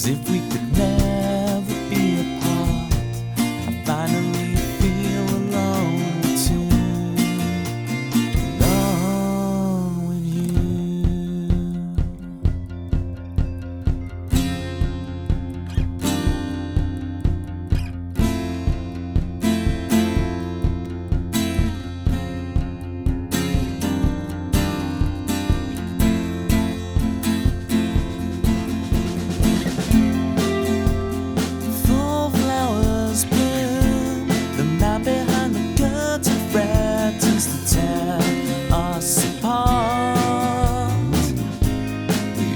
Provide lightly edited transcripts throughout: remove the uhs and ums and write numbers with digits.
As if we could never be apart. I finally feel alone too. Alone with you. Full flowers bloom. The man behind the curtain threatens to tear us apart.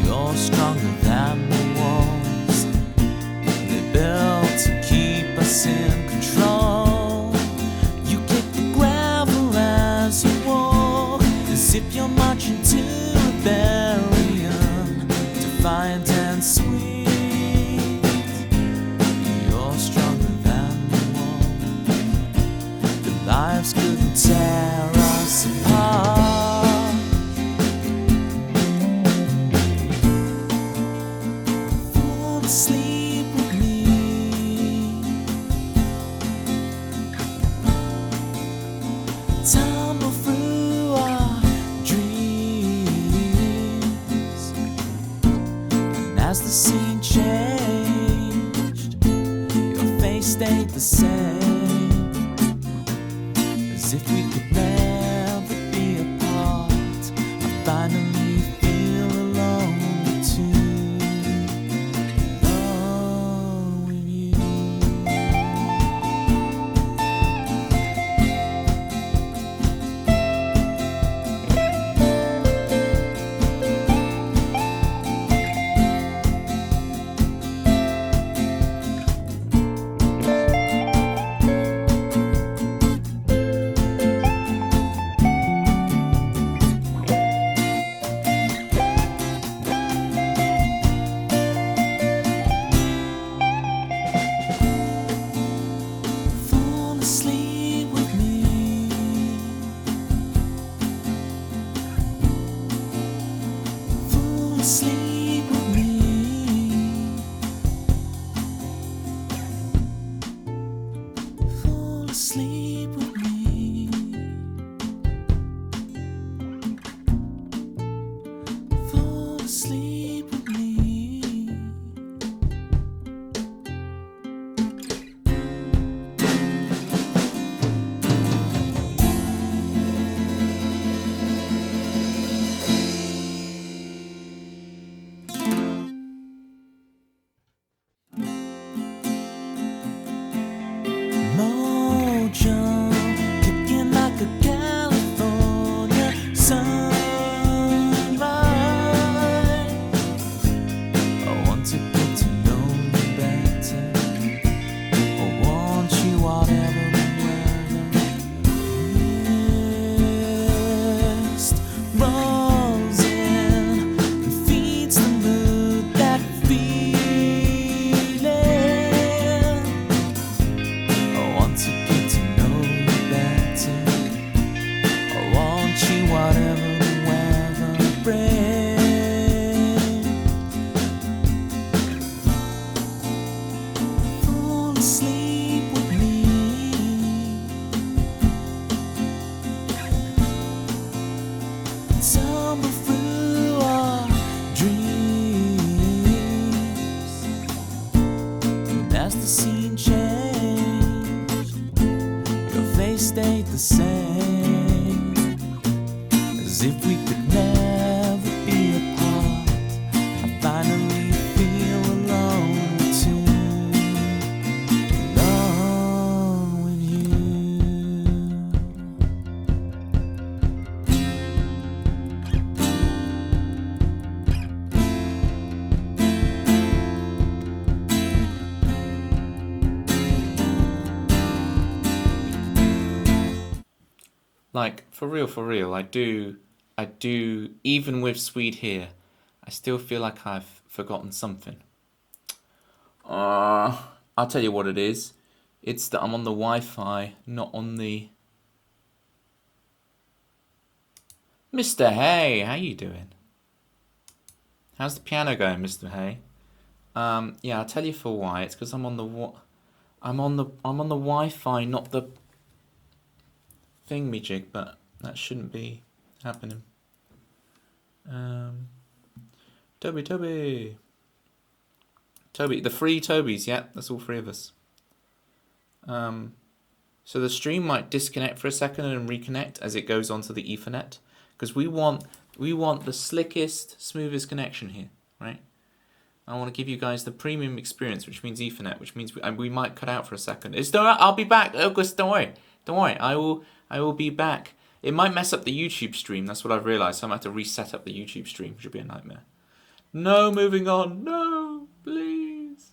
You're stronger than the walls they built to keep us in control. You kick the gravel as you walk, as if you're marching to rebellion, defiant and sweet. You're stronger than the walls that lives couldn't tear us apart. Fall asleep with me. Tumble through our dreams. And as the scene changed, your face stayed the same. As if we could never be apart. I finally feel alone too. Alone with you. Fall asleep with me. Fall asleep with me. Fall asleep with me. Fall asleep with me. Mojo, kicking like a California sunrise. I want to get to know you better. I want you whatever and whether. Mist rolls in and feeds the mood, that feeling. I want to get to know you better. I want you whatever the weather brings. Fall asleep with me. Tumble through our dreams. And as the scene changed, your face stayed the same. As if we could never be apart. I finally feel alone too. Alone with you. Like, for real, I do, even with Swede here, I still feel like I've forgotten something. I'll tell you what it is. It's that I'm on the Wi-Fi, not on the... Mr. Hay, how you doing? How's the piano going, Mr. Hay? Yeah, I'll tell you for why. It's because I'm on the Wi-Fi, not the thingamajig, but that shouldn't be happening. Toby, the free Tobys, yeah, that's all 3 of us. So the stream might disconnect for a second and reconnect as it goes onto the Ethernet, because we want the slickest, smoothest connection here, right? I want to give you guys the premium experience, which means Ethernet, which means we might cut out for a second. I'll be back, August. Don't worry. I will be back. It might mess up the YouTube stream. That's what I've realized. So I'm going to have to reset up the YouTube stream, which would be a nightmare. No, moving on. No, please.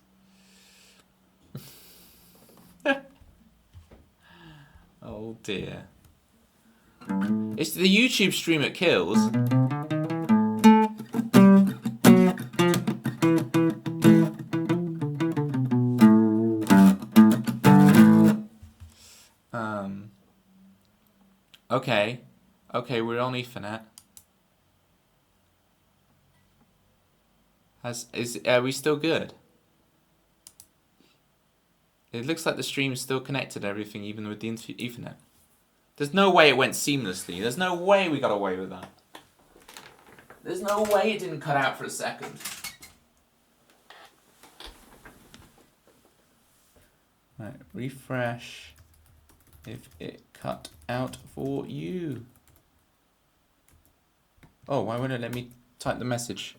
Oh dear. It's the YouTube stream it kills. Okay, we're on Ethernet. Are we still good? It looks like the stream is still connected to everything, even with the Ethernet. There's no way it went seamlessly. There's no way we got away with that. There's no way it didn't cut out for a second. Right, refresh if it cut out for you. Oh, why won't it let me type the message?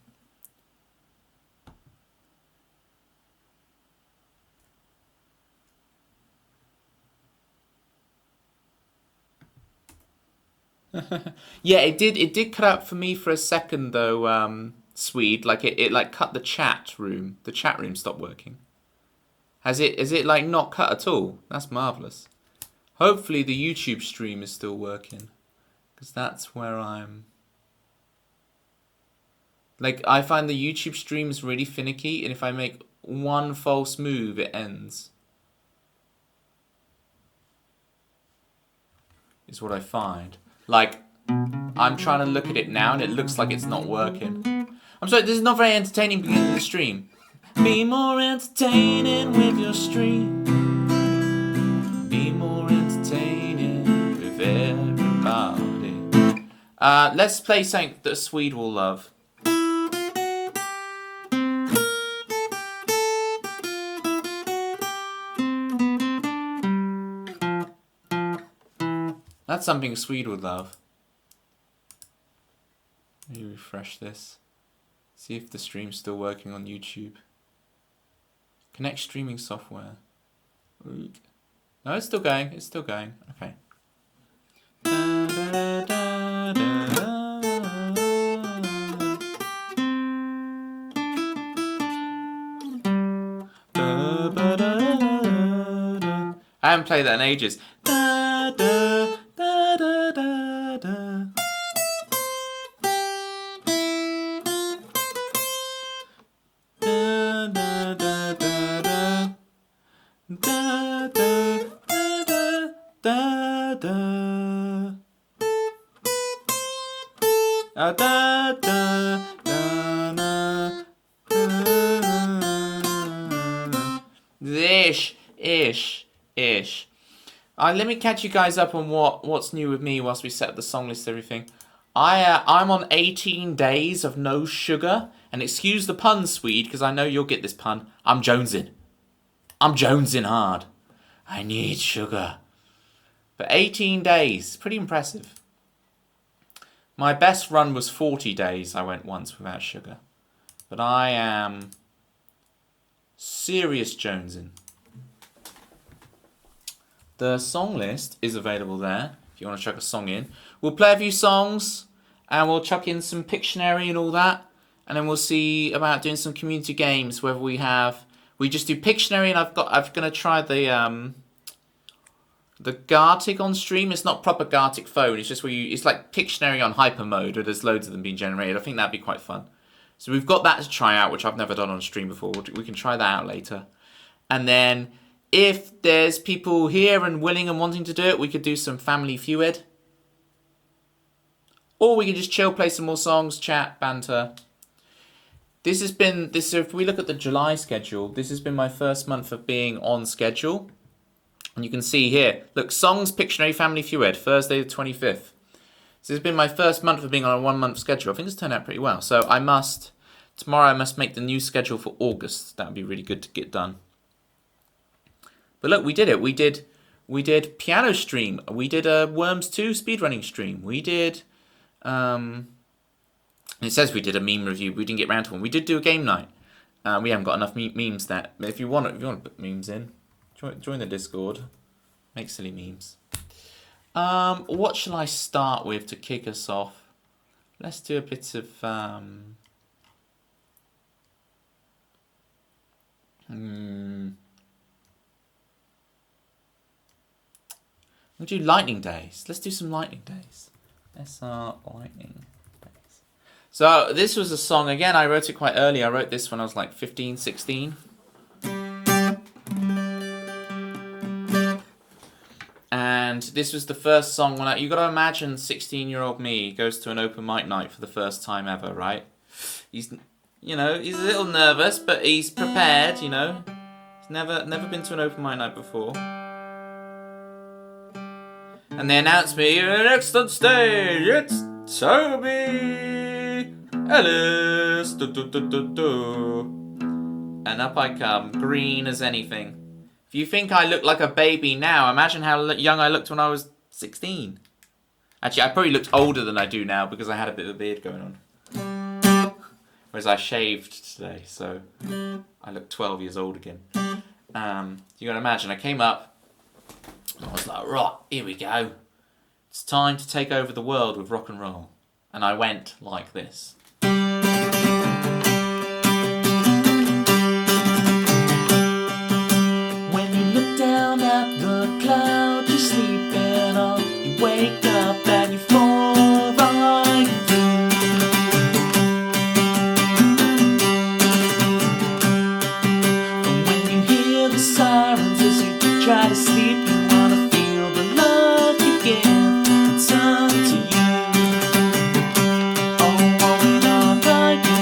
Yeah, it did cut out for me for a second though, Swede. Like it like cut the chat room. The chat room stopped working. Is it like not cut at all? That's marvelous. Hopefully the YouTube stream is still working, because that's where I'm. Like, I find the YouTube stream is really finicky, and if I make one false move, it ends. Is what I find. Like, I'm trying to look at it now, and it looks like it's not working. I'm sorry, this is not very entertaining beginning of the stream. Be more entertaining with your stream. Be more entertaining with everybody. Let's play something that Swede will love. That's something Swede would love. Let me refresh this. See if the stream's still working on YouTube. Connect streaming software. No, it's still going. It's still going. Okay. I haven't played that in ages. Ish. Let me catch you guys up on what's new with me whilst we set up the song list and everything. I'm on 18 days of no sugar, and excuse the pun, Swede, because I know you'll get this pun. I'm jonesing hard. I need sugar. But 18 days, pretty impressive. My best run was 40 days I went once without sugar. But I am serious jonesing. The song list is available there if you want to chuck a song in. We'll play a few songs and we'll chuck in some Pictionary and all that. And then we'll see about doing some community games, whether we just do Pictionary, and I'm gonna try the Gartic on stream. It's not proper Gartic phone, it's just it's like Pictionary on hyper mode, where there's loads of them being generated. I think that'd be quite fun. So we've got that to try out, which I've never done on stream before. We can try that out later. And then if there's people here and willing and wanting to do it, we could do some Family Feud. Or we can just chill, play some more songs, chat, banter. this has been this. If we look at the July schedule, this has been my first month of being on schedule, and you can see here. Look, songs, Pictionary, Family Feud, Thursday the 25th. So this has been my first month of being on a 1 month schedule. I think it's turned out pretty well. So tomorrow I must make the new schedule for August. That would be really good to get done. But look, we did it. We did piano stream. We did a Worms 2 speedrunning stream. We did, it says we did a meme review. We didn't get round to one. We did do a game night. We haven't got enough memes there. If you want to put memes in, join the Discord. Make silly memes. What shall I start with to kick us off? Let's do a bit of we'll do lightning days. Let's do some lightning days. Lightning days. So this was a song, again, I wrote it quite early. I wrote this when I was like 15, 16. And this was the first song when you got to imagine 16-year-old me goes to an open mic night for the first time ever, right? He's a little nervous, but he's prepared, He's never been to an open mic night before. And they announced me, next on stage, it's Toby Ellis. And up I come, green as anything. If you think I look like a baby now, imagine how young I looked when I was 16. Actually, I probably looked older than I do now because I had a bit of a beard going on. Whereas I shaved today, so I look 12 years old again. You gotta imagine, I came up, I was like, right, here we go. It's time to take over the world with rock and roll. And I went like this. When you look down at the cloud you're sleeping on, you wake up and you fall right through. And when you hear the sirens as you try to sleep, you wanna feel the love you give return to you. Oh, going on like a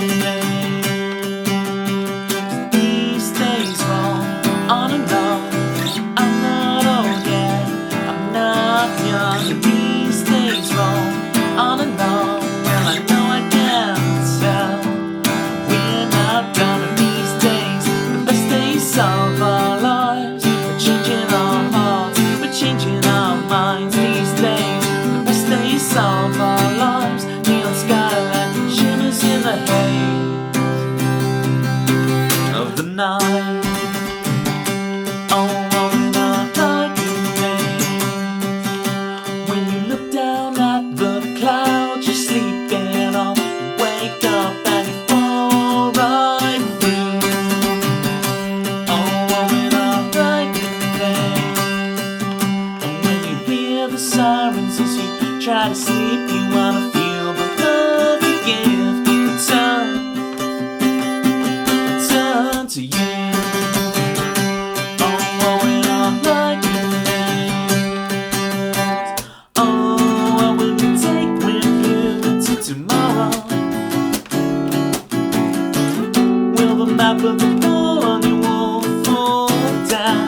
these days roll on and on. I'm not old yet, I'm not young. These days roll on and on. Well, I know I can tell we're not done. And these days, the best days of our lives, we're changing our hearts, we're changing our minds. These days, the best days of our lives, neon skyline shimmers in the haze of the night. Oh, rolling on like a maze. When you look down at the clouds you're sleeping on, you wake up and you fall right through. Oh, rolling on like a maze. And when you hear the sirens as you try to sleep, you wanna feel the love you give return to you. Oh, rolling on like a maze. Oh, what will you take with you to tomorrow? Will the map of the ball on your wall fall down?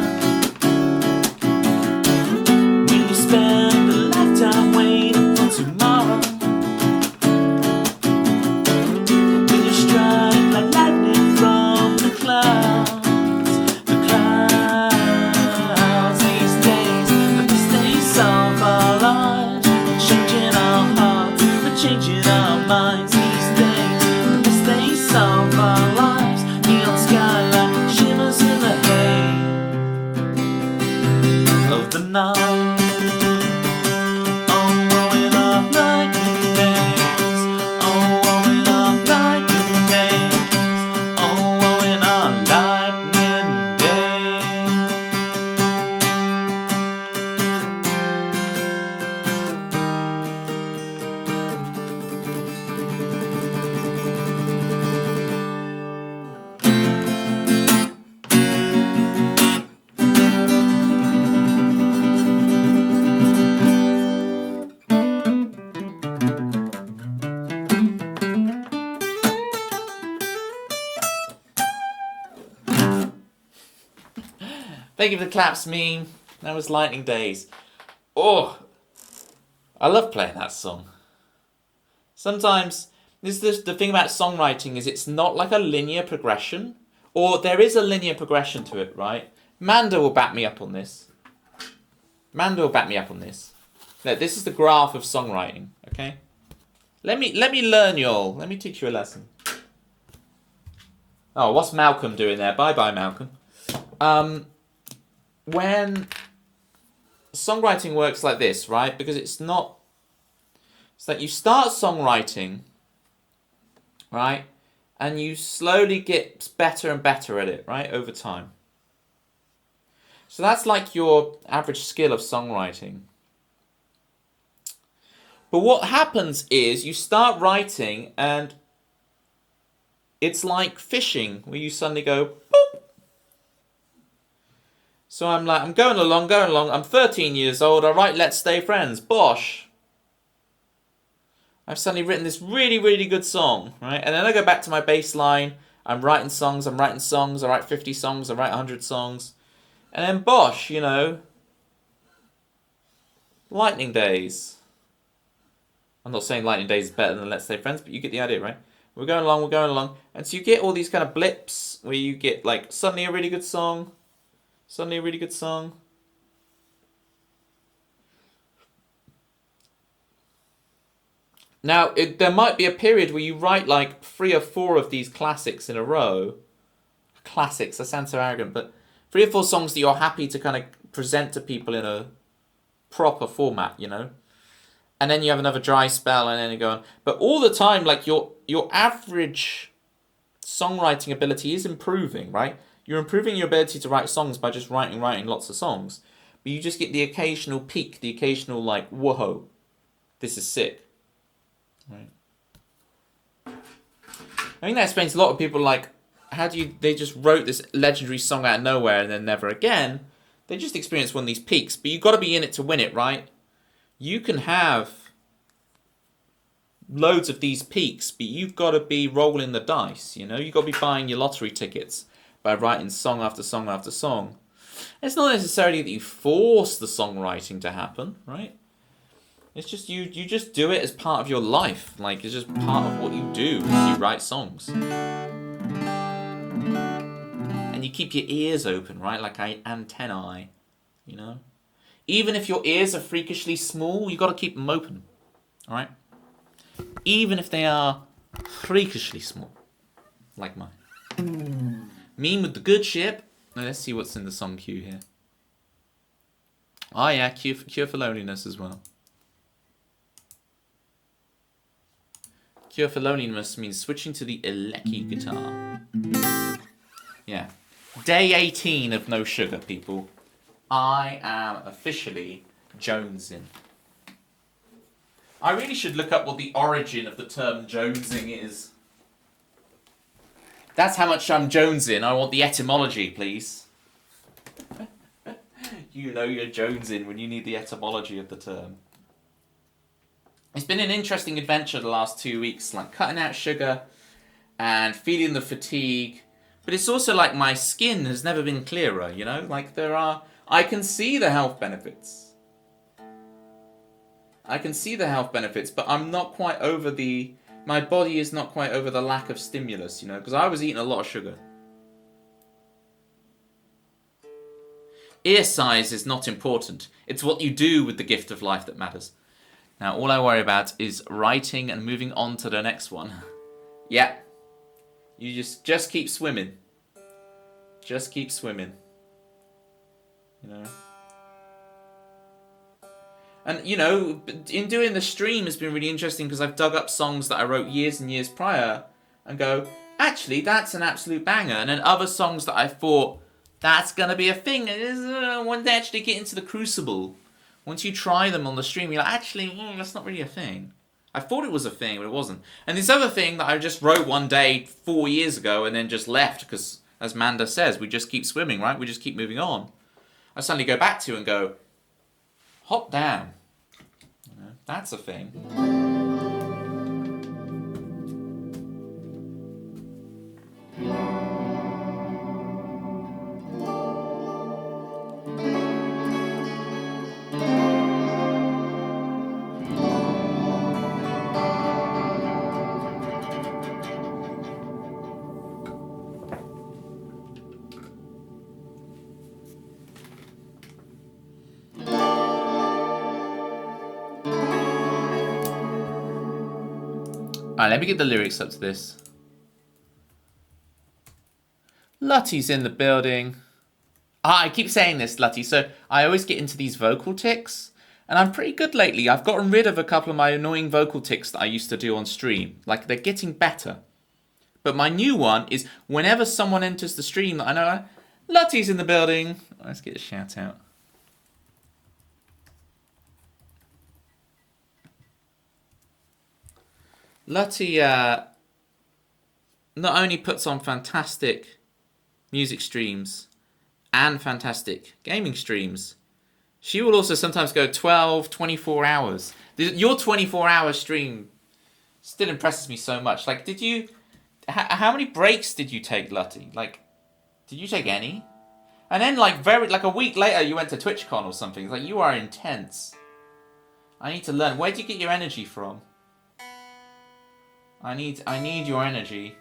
Will you spend a lifetime waiting for tomorrow? Will you strike like lightning from the clouds? The clouds. These days, the best days of our lives, we're changing our hearts, we're changing our minds. These days, the best days of our lives, neon skyline shimmers Thank you for the claps meme. That was Lightning Days. Oh, I love playing that song. Sometimes, the thing about songwriting is it's not like a linear progression. Or there is a linear progression to it, right? Manda will back me up on this. Look, this is the graph of songwriting, okay? Let me learn y'all. Let me teach you a lesson. Oh, what's Malcolm doing there? Bye-bye, Malcolm. When songwriting works like this, right? Because it's that you start songwriting, right? And you slowly get better and better at it, right? Over time. So that's like your average skill of songwriting. But what happens is you start writing and it's like fishing where you suddenly go, boop. So I'm going along. I'm 13 years old. I write Let's Stay Friends. Bosh. I've suddenly written this really, really good song, right? And then I go back to my bass line. I'm writing songs. I write 50 songs. I write 100 songs. And then bosh, Lightning Days. I'm not saying Lightning Days is better than Let's Stay Friends, but you get the idea, right? We're going along. And so you get all these kind of blips where you get like suddenly a really good song. Now, there might be a period where you write like 3 or 4 of these classics in a row. Classics, that sounds so arrogant, but 3 or 4 songs that you're happy to kind of present to people in a proper format, And then you have another dry spell, and then you go on. But all the time, like your average songwriting ability is improving, right? You're improving your ability to write songs by just writing lots of songs. But you just get the occasional peak, the occasional like, whoa, this is sick. Right. I think that explains a lot of people like, they just wrote this legendary song out of nowhere and then never again. They just experienced one of these peaks, but you've got to be in it to win it, right? You can have loads of these peaks, but you've got to be rolling the dice, You've got to be buying your lottery tickets by writing song after song after song. It's not necessarily that you force the songwriting to happen, right? It's just you just do it as part of your life. Like, it's just part of what you do is you write songs. And you keep your ears open, right? Like antennae, Even if your ears are freakishly small, you got to keep them open, all right? Even if they are freakishly small, like mine. Meme with the good ship. Now let's see what's in the song queue here. Oh yeah, Cure for Loneliness as well. Cure for Loneliness means switching to the Elecki guitar. Yeah. Day 18 of no sugar, people. I am officially jonesing. I really should look up what the origin of the term jonesing is. That's how much I'm jonesing. I want the etymology, please. You're jonesing when you need the etymology of the term. It's been an interesting adventure the last 2 weeks, like cutting out sugar and feeling the fatigue. But it's also like my skin has never been clearer, Like I can see the health benefits. But I'm not quite over my body is not quite over the lack of stimulus, because I was eating a lot of sugar. Ear size is not important. It's what you do with the gift of life that matters. Now, all I worry about is writing and moving on to the next one. Yeah. You just keep swimming. Just keep swimming. And, in doing the stream has been really interesting because I've dug up songs that I wrote years and years prior and go, actually, that's an absolute banger. And then other songs that I thought, that's going to be a thing. When they actually get into the crucible, once you try them on the stream, you're like, actually, that's not really a thing. I thought it was a thing, but it wasn't. And this other thing that I just wrote one day 4 years ago and then just left because, as Manda says, we just keep swimming, right? We just keep moving on. I suddenly go back to and go, hot damn. That's a thing. Alright, let me get the lyrics up to this. Lotty's in the building. I keep saying this, Lutty, so I always get into these vocal tics. And I'm pretty good lately. I've gotten rid of a couple of my annoying vocal tics that I used to do on stream. Like, they're getting better. But my new one is whenever someone enters the stream, I know, Lutty's in the building. Let's get a shout out. Lutty not only puts on fantastic music streams and fantastic gaming streams, she will also sometimes go 12, 24 hours. Your 24-hour stream still impresses me so much. Like, did you... How many breaks did you take, Lutty? Like, did you take any? And then, like, a week later, you went to TwitchCon or something. It's like, you are intense. I need to learn. Where do you get your energy from? I need your energy.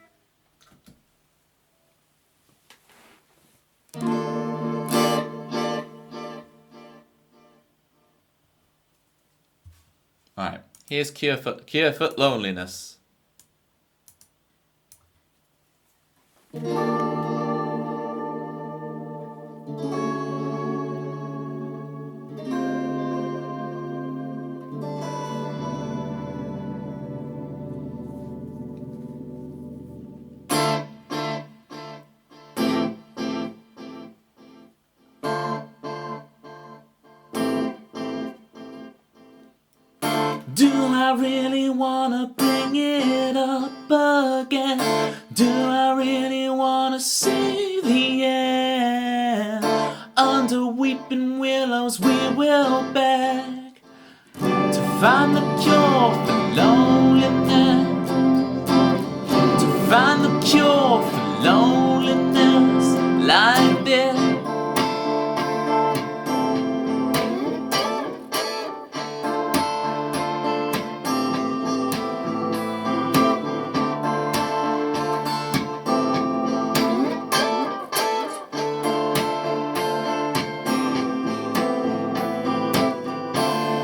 Alright, here's Cure for Loneliness. Do I really wanna bring it up again? Do I really wanna see the end? Under weeping willows we will beg to find the cure for loneliness. To find the cure for loneliness like this.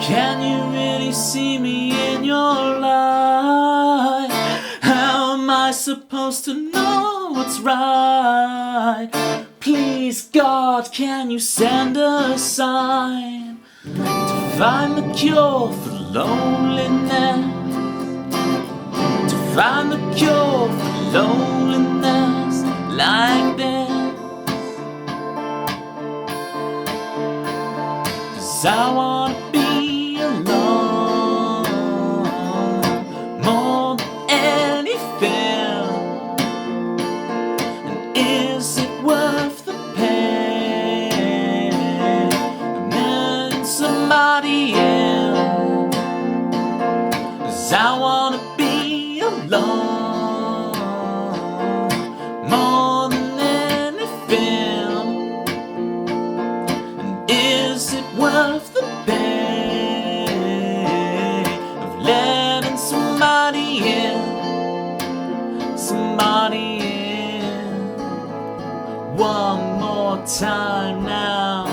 Can you really see me in your light? How am I supposed to know what's right? Please, God, can you send a sign to find the cure for loneliness? To find the cure for loneliness like this. 'Cause I wanna be more than anything. And is it worth the pain? And then somebody else. 'Cause I wanna be alone more than anything. And is it worth the pain of letting somebody in? Somebody in. One more time now.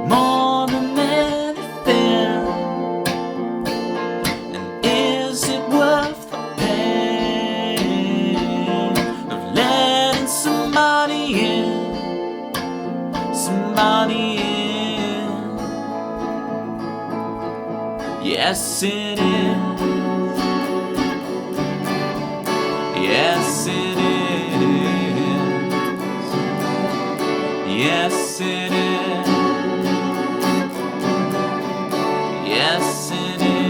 More than anything. And is it worth the pain of letting somebody in? Somebody in. Yes, it is. Yes, it is. Yes, it is. Yes, it is.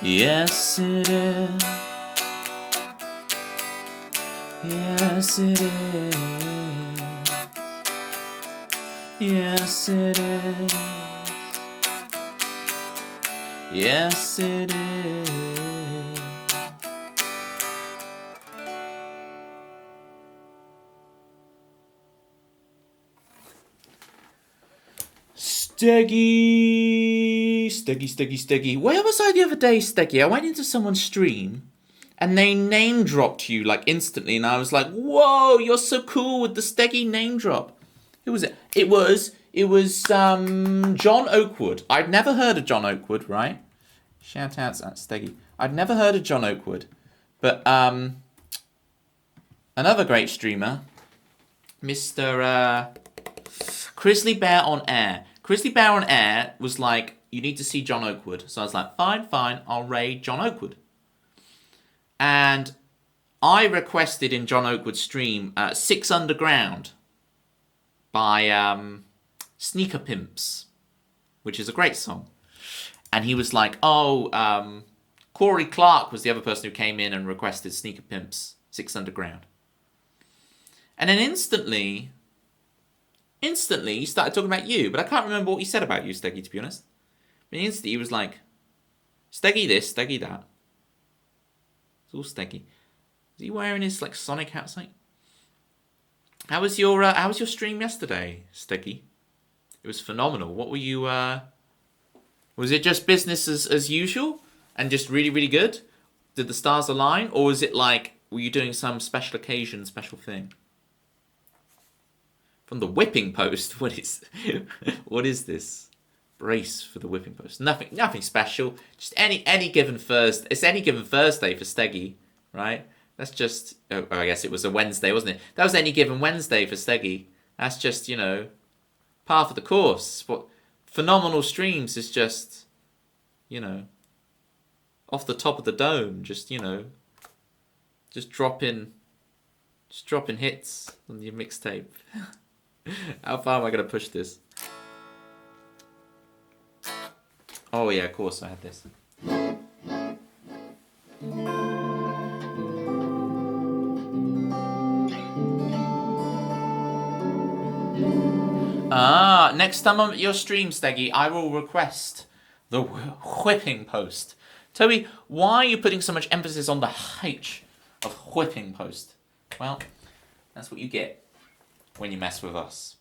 Yes, it is. Yes, it is. Yes, it is. Yes, it is. Steggy. Where was I the other day, Steggy? I went into someone's stream and they name dropped you like instantly, and I was like, whoa, you're so cool with the Steggy name drop. Who was it? It was John Oakwood. I'd never heard of John Oakwood, right? Shout outs at Steggy. I'd never heard of John Oakwood. But another great streamer, Mr. Grizzly Bear on Air. Grizzly Bear on Air was like, you need to see John Oakwood. So I was like, fine, I'll raid John Oakwood. And I requested in John Oakwood's stream 6 Underground by Sneaker Pimps, which is a great song. And he was like, Corey Clark was the other person who came in and requested Sneaker Pimps, 6 Underground. And then instantly, he started talking about you, but I can't remember what he said about you, Steggy, to be honest. But instantly, he was like, Steggy this, Steggy that. It's all Steggy. Is he wearing his, like, Sonic hat? How was your stream yesterday, Steggy? It was phenomenal. What were you, was it just business as usual? And just really, really good? Did the stars align? Or was it like, were you doing some special occasion, special thing? From the whipping post, what is this? Brace for the whipping post. Nothing special. Just any given Thursday. It's any given Thursday for Steggy, right? That's just, I guess it was a Wednesday, wasn't it? That was any given Wednesday for Steggy. That's just, par for the course. What phenomenal streams is just, off the top of the dome. Just, just dropping hits on your mixtape. How far am I going to push this? Oh yeah, of course I had this. Next time I'm at your stream, Steggy, I will request the whipping post. Toby, why are you putting so much emphasis on the H of whipping post? Well, that's what you get when you mess with us.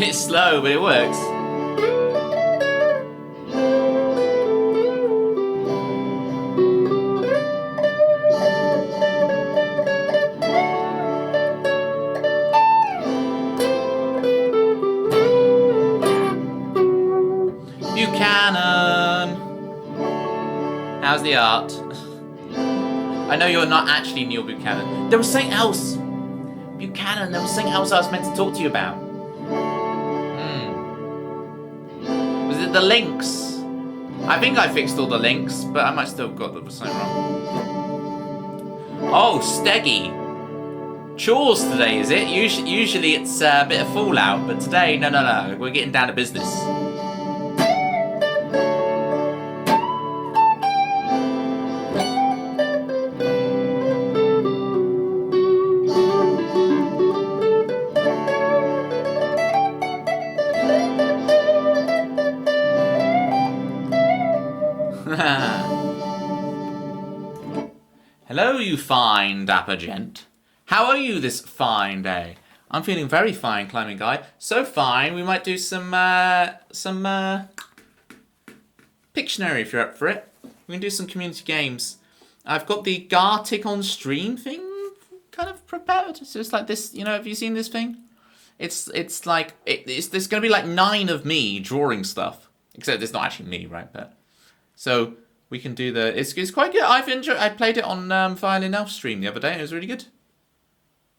It's slow, but it works. Buchanan! How's the art? I know you're not actually Neil Buchanan. There was something else! Buchanan, there was something else I was meant to talk to you about. Was it the links? I think I fixed all the links, but I might still have got something wrong. Oh, Steggy. Chores today, is it? Usually it's a bit of fallout, but today, no. We're getting down to business. Hello, you fine dapper gent. How are you this fine day? I'm feeling very fine, climbing guy. So fine, we might do some Pictionary if you're up for it. We can do some community games. I've got the Gartic on stream thing kind of prepared. So it's like this, have you seen this thing? It's like, there's going to be like 9 of me drawing stuff. Except it's not actually me, right? But so we can do the. It's quite good. I played it on Violin Elf stream the other day. It was really good.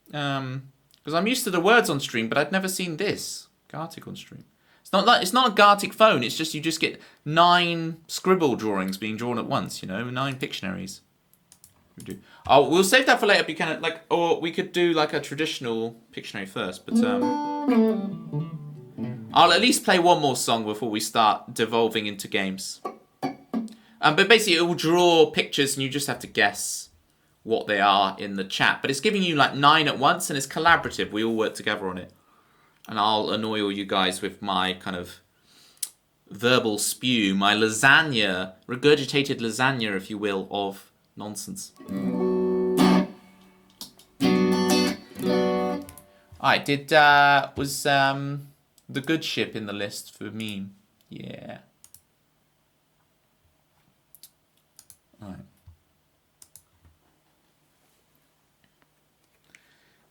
Because I'm used to the words on stream, but I'd never seen this Gartic on stream. It's not a Gartic phone. It's just you just get 9 scribble drawings being drawn at once. 9 Pictionaries. We'll save that for later. Buchanan, or we could do like a traditional Pictionary first. But I'll at least play one more song before we start devolving into games. But basically, it will draw pictures, and you just have to guess what they are in the chat. But it's giving you like 9 at once, and it's collaborative. We all work together on it. And I'll annoy all you guys with my kind of verbal spew, my lasagna, regurgitated lasagna, if you will, of nonsense. Alright, was the good ship in the list for meme? Yeah. Alright.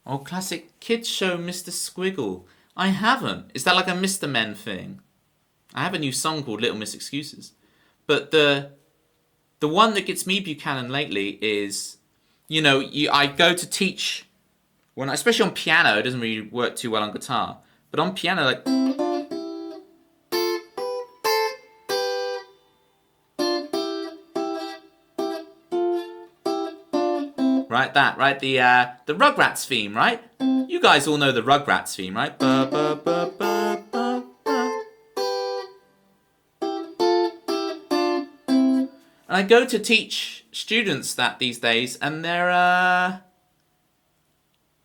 Oh, classic kids show Mr. Squiggle. I haven't. Is that like a Mr. Men thing? I have a new song called Little Miss Excuses. But the one that gets me Buchanan lately is, I go to teach, especially on piano, it doesn't really work too well on guitar. But on piano, like... Right, the Rugrats theme, right? You guys all know the Rugrats theme, right? And I go to teach students that these days, and they're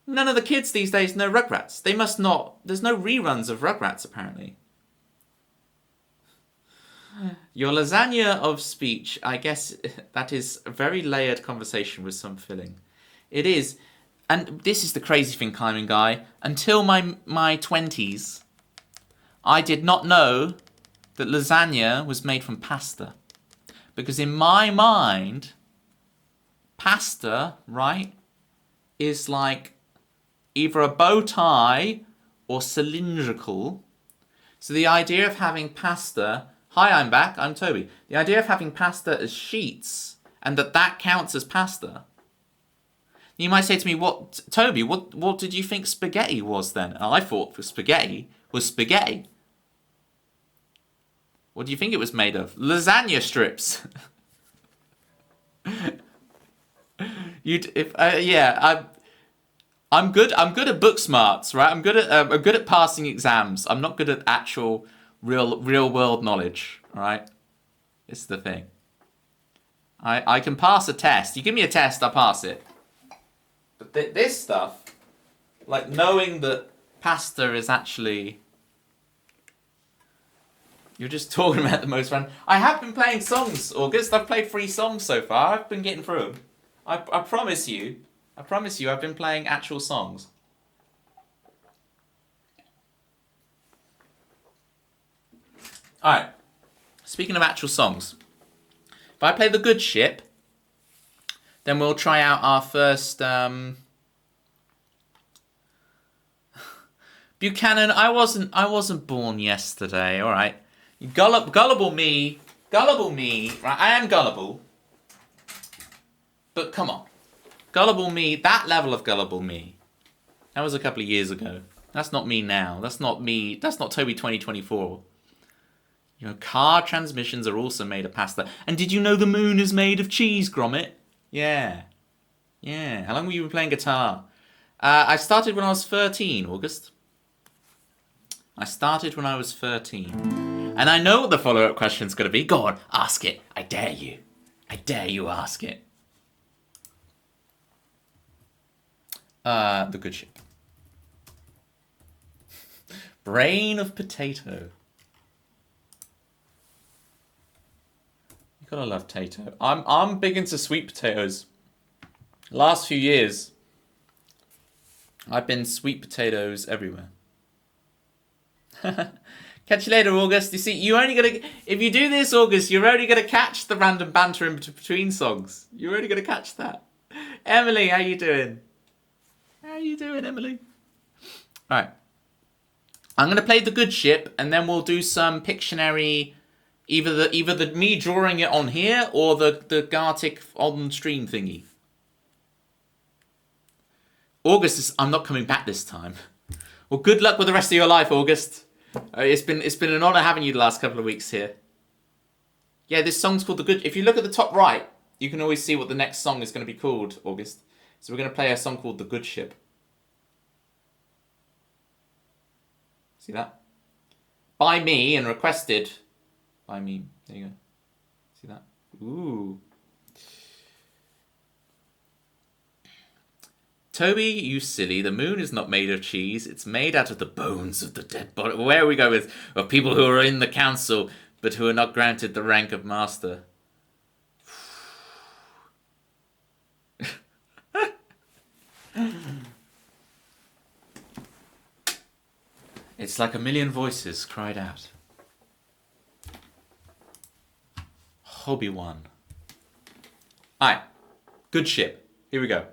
none of the kids these days know Rugrats. They must not. There's no reruns of Rugrats apparently. Your lasagna of speech, I guess that is a very layered conversation with some filling. It is, and this is the crazy thing, Climbing Guy. Until my 20s, I did not know that lasagna was made from pasta. Because in my mind, pasta, right, is like either a bow tie or cylindrical. So the idea of having pasta... Hi, I'm back. I'm Toby. The idea of having pasta as sheets and that counts as pasta. You might say to me, "What, Toby? What did you think spaghetti was then?" And I thought spaghetti was spaghetti. What do you think it was made of? Lasagna strips. I'm good at book smarts, right? I'm good at passing exams. I'm not good at actual real world knowledge, all right? It's the thing. I can pass a test. You give me a test, I'll pass it. But this stuff, like knowing that pasta is actually... You're just talking about the most fun. I have been playing songs, August. I've played 3 songs so far. I've been getting through them. I promise you, I've been playing actual songs. Alright, speaking of actual songs, if I play The Good Ship, then we'll try out our first... Buchanan, I wasn't born yesterday, alright? Gullible me, right? I am gullible. But come on. Gullible me, that level of gullible me, that was a couple of years ago. That's not me now. That's not me. That's not Toby 2024. Car transmissions are also made of pasta. And did you know the moon is made of cheese, Gromit? Yeah. How long were you playing guitar? I started when I was 13, August. I started when I was 13. And I know what the follow-up question's going to be. Go on, ask it. I dare you. I dare you ask it. The Good Ship. Brain of potato. You gotta love potato. I'm big into sweet potatoes. Last few years, I've been sweet potatoes everywhere. Catch you later, August. You see, if you do this, August, you're only gonna catch the random banter in between songs. You're only gonna catch that. Emily, how you doing? How you doing, Emily? All right. I'm gonna play The Good Ship, and then we'll do some Pictionary Either the me drawing it on here or the Gartic on stream thingy. August is. I'm not coming back this time. Well, good luck with the rest of your life, August. It's been an honor having you the last couple of weeks here. Yeah, this song's called The Good. If you look at the top right, you can always see what the next song is going to be called, August. So we're going to play a song called The Good Ship. See that? By me and requested by me. There you go. See that? Ooh. Toby, you silly, the moon is not made of cheese, it's made out of the bones of the dead body. Where we go with of people who are in the council, but who are not granted the rank of master. It's like a million voices cried out. Hobby one. Alright, good ship. Here we go.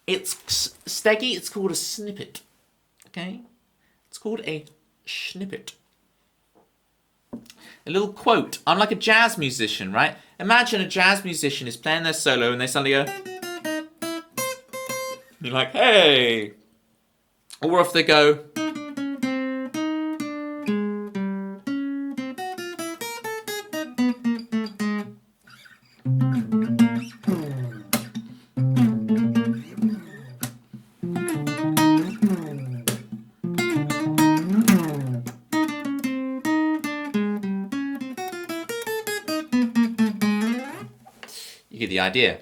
It's Steggy. It's called a snippet. Okay, it's called a snippet. A little quote. I'm like a jazz musician, right? Imagine a jazz musician is playing their solo and they suddenly go. You're like, hey. Or if they go. You get the idea.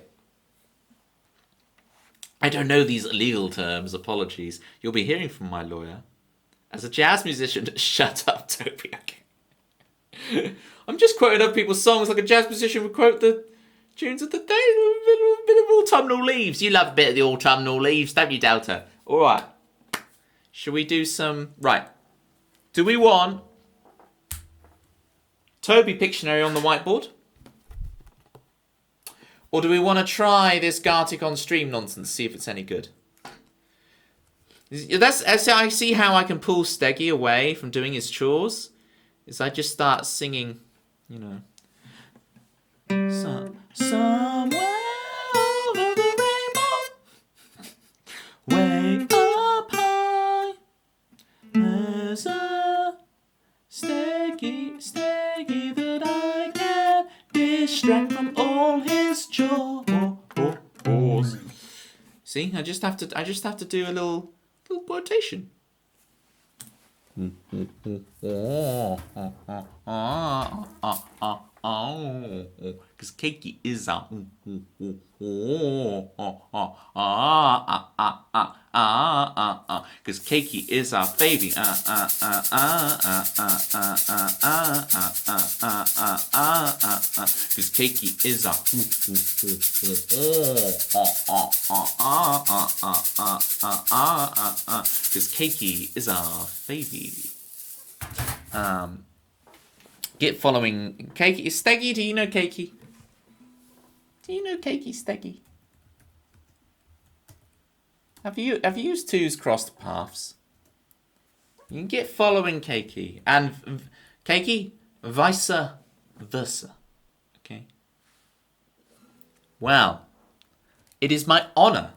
I don't know these legal terms, apologies. You'll be hearing from my lawyer. As a jazz musician, shut up, Toby. Okay. I'm just quoting other people's songs like a jazz musician would quote the tunes of the day. A bit of autumnal leaves. You love a bit of the autumnal leaves, don't you, Delta? Alright. Should we do some... Right. Do we want Toby Pictionary on the whiteboard? Or do we want to try this Gartic on stream nonsense, see if it's any good? I see how I can pull Steggy away from doing his chores. Is I just start singing, you know. Somewhere over the rainbow, way up high, there's a Steggy that I can distract from all his chores. See, I just have to do a little quotation. Because Cakey is a because Cakey is our baby. Because Cakey is our because Cakey is our baby. Get following Cakey. Steggy, do you know Cakey? Do you know Cakey Steggy? Have you used twos crossed paths? You can get following Cakey and Cakey vice versa. Okay. Well, it is my honor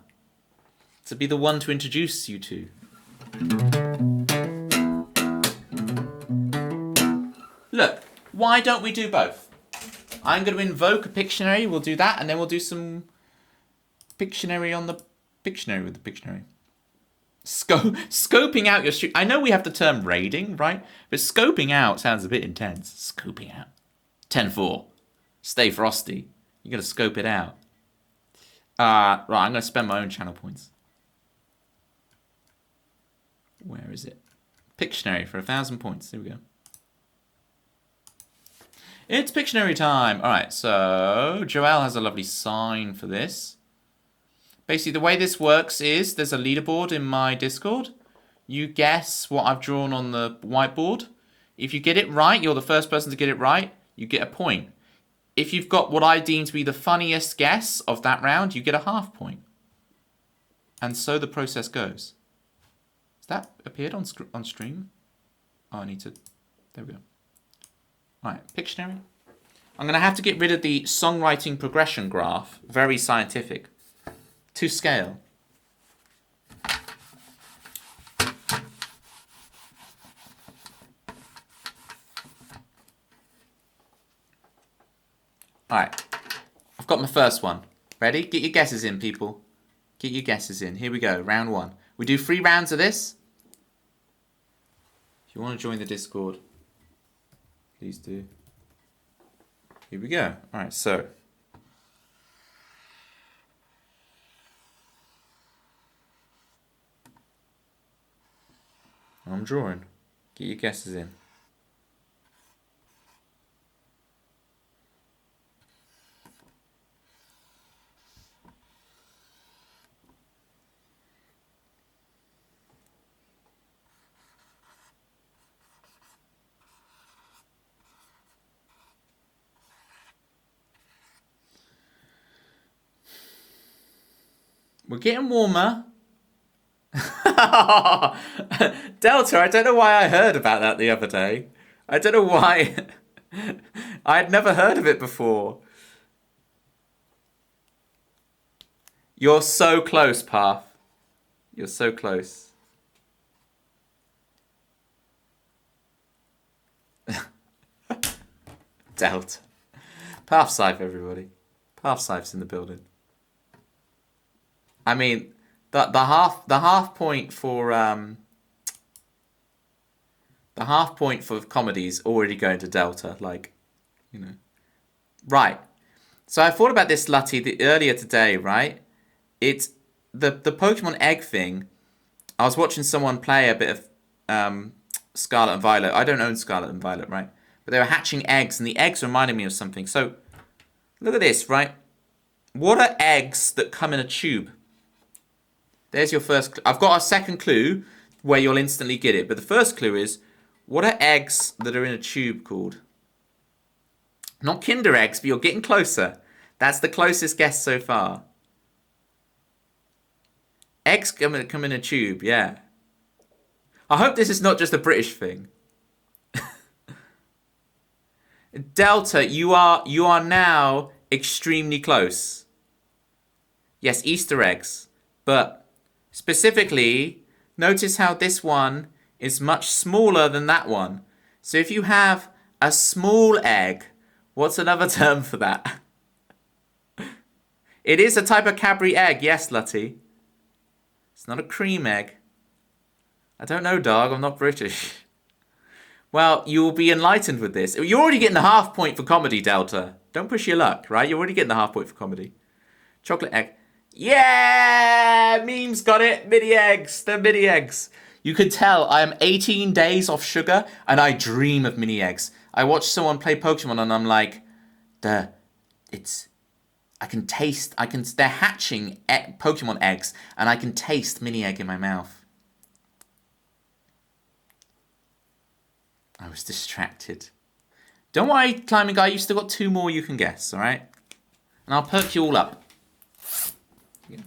to be the one to introduce you to. Look, why don't we do both? I'm going to invoke a Pictionary. We'll do that, and then we'll do some Pictionary on the Pictionary with the Pictionary. Scoping out your stream. I know we have the term raiding, right? But scoping out sounds a bit intense. Scoping out. 10-4. Stay frosty. You got to scope it out. Right, I'm going to spend my own channel points. Where is it? Pictionary for 1,000 points. Here we go. It's Pictionary time. All right, so Joelle has a lovely sign for this. Basically, the way this works is there's a leaderboard in my Discord. You guess what I've drawn on the whiteboard. If you get it right, you're the first person to get it right, you get a point. If you've got what I deem to be the funniest guess of that round, you get a half point. And so the process goes. Has that appeared on stream? Oh, I need to... There we go. Right, Pictionary. I'm going to have to get rid of the songwriting progression graph. Very scientific. To scale. Alright. I've got my first one. Ready? Get your guesses in, people. Get your guesses in. Here we go. Round one. We do 3 rounds of this. If you want to join the Discord, please do. Here we go. Alright, so. I'm drawing. Get your guesses in. We're getting warmer. Delta, I don't know why I heard about that the other day. I don't know why. I had never heard of it before. You're so close, Path. You're so close. Delta. Path Scythe, everybody. Path Scythe's in the building. I mean, the half point for comedies already going to Delta, like, you know. Right. So I thought about this, Lutty, earlier today, right? It's the Pokemon egg thing. I was watching someone play a bit of Scarlet and Violet. I don't own Scarlet and Violet, right? But they were hatching eggs, and the eggs reminded me of something. So, look at this, right? What are eggs that come in a tube? There's your first... I've got a second clue where you'll instantly get it. But the first clue is, what are eggs that are in a tube called? Not Kinder eggs, but you're getting closer. That's the closest guess so far. Eggs come in a tube, yeah. I hope this is not just a British thing. Delta, you are now extremely close. Yes, Easter eggs. But specifically, notice how this one is much smaller than that one. So if you have a small egg, what's another term for that? It is a type of Cadbury egg, yes, Lutty. It's not a cream egg. I don't know, dog. I'm not British. Well, you will be enlightened with this. You're already getting the half point for comedy, Delta. Don't push your luck, right? You're already getting the half point for comedy. Chocolate egg. Yeah! Memes got it. Mini eggs. They're mini eggs. You can tell I am 18 days off sugar and I dream of mini eggs. I watch someone play Pokemon and I'm like, they're hatching Pokemon eggs and I can taste mini egg in my mouth. I was distracted. Don't worry, climbing guy, you've still got 2 more you can guess, alright? And I'll perk you all up. Yeah.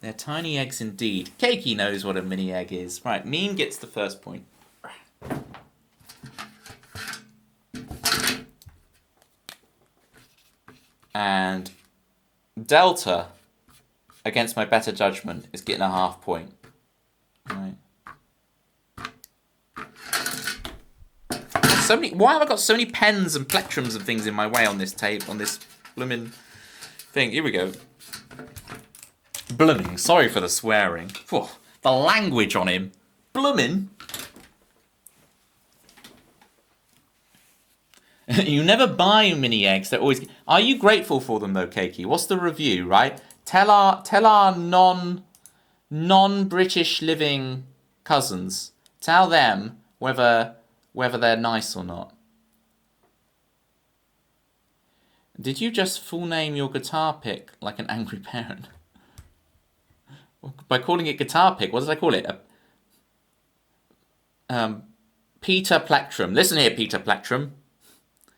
They're tiny eggs indeed. Keiki knows what a mini egg is. Right, Meme gets the first point. And Delta, against my better judgment, is getting a half point. Right. Why have I got so many pens and plectrums and things in my way on this tape, on this blooming thing? Here we go. Blooming. Sorry for the swearing. Whew, the language on him. Blooming. You never buy mini eggs. They're always... Are you grateful for them though, Keiki? What's the review, right? Tell our non-British living cousins. Tell them whether they're nice or not. Did you just full name your guitar pick like an angry parent? By calling it guitar pick, what did I call it? Peter Plectrum. Listen here, Peter Plectrum.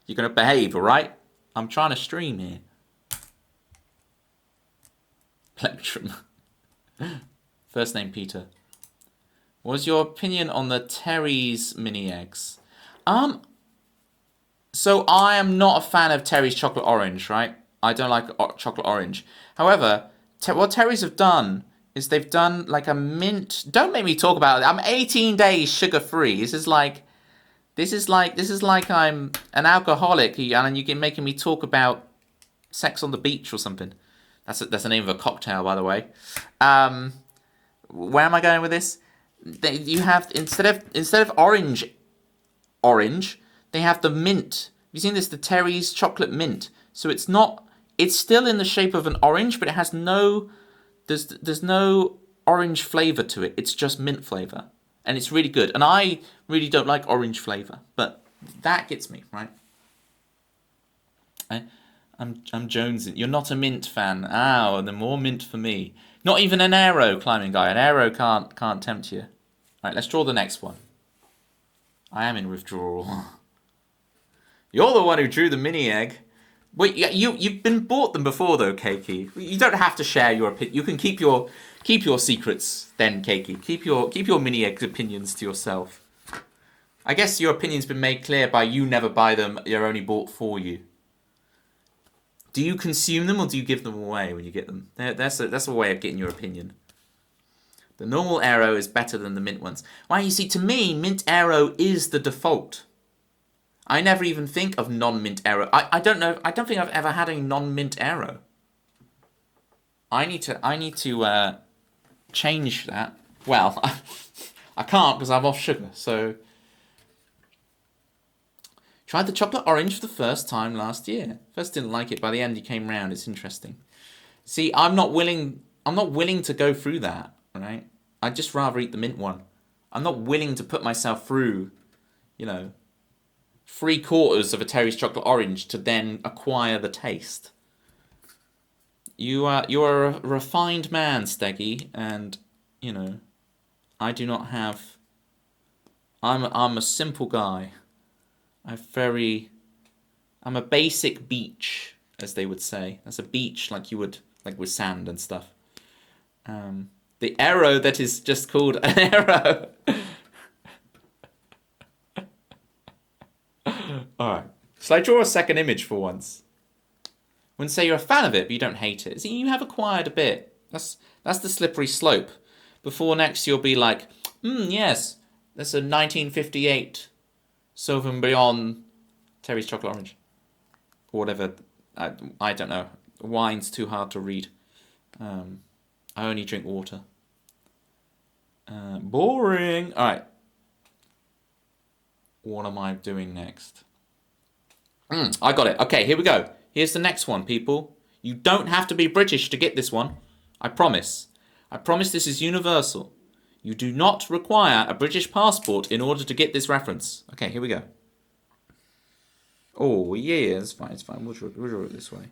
You're going to behave, all right? I'm trying to stream here. Plectrum. First name Peter. What was your opinion on the Terry's mini eggs? So I am not a fan of Terry's chocolate orange, right? I don't like chocolate orange. However, what Terry's have done is they've done like a mint. Don't make me talk about it. I'm 18 days sugar free. This is like I'm an alcoholic, and you're making me talk about sex on the beach or something. That's the name of a cocktail, by the way. Where am I going with this? You have instead of orange, they have the mint. Have you seen this? The Terry's chocolate mint. So it's not. It's still in the shape of an orange, but it has no. There's no orange flavor to it. It's just mint flavor, and it's really good. And I really don't like orange flavor, but that gets me right. I'm jonesing. You're not a mint fan. Ah, the more mint for me. Not even an arrow, climbing guy. An arrow can't tempt you. All right, let's draw the next one. I am in withdrawal. You're the one who drew the mini egg. Wait, you've been bought them before though, Keiki. You don't have to share your opinion. You can keep your secrets then, Keiki. Keep your mini egg opinions to yourself. I guess your opinion's been made clear by you never buy them. They're only bought for you. Do you consume them or do you give them away when you get them? That's a way of getting your opinion. The normal Aero is better than the mint ones. Why, you see, to me, mint Aero is the default. I never even think of non-mint Aero. I don't know. I don't think I've ever had a non-mint Aero. I need to change that. Well, I can't because I'm off sugar. So tried the chocolate orange for the first time last year. First didn't like it. By the end, he came round. It's interesting. See, I'm not willing to go through that. Right? I'd just rather eat the mint one. I'm not willing to put myself through, 3/4 of a Terry's chocolate orange to then acquire the taste. You are a refined man, Steggy, and I do not have. I'm a simple guy. I'm a basic beach, as they would say. That's a beach like you would with sand and stuff. The arrow that is just called an arrow. Alright. So I draw a second image for once. Wouldn't say you're a fan of it, but you don't hate it. See, you have acquired a bit. That's the slippery slope. Before next you'll be like, yes, that's a 1958 Sauvignon Terry's chocolate orange. Or whatever. I don't know. Wine's too hard to read. I only drink water. Boring. Alright. What am I doing next? I got it. Okay, here we go. Here's the next one, people. You don't have to be British to get this one. I promise. I promise this is universal. You do not require a British passport in order to get this reference. Okay, here we go. Oh, yeah, it's fine, it's fine. We'll draw it this way.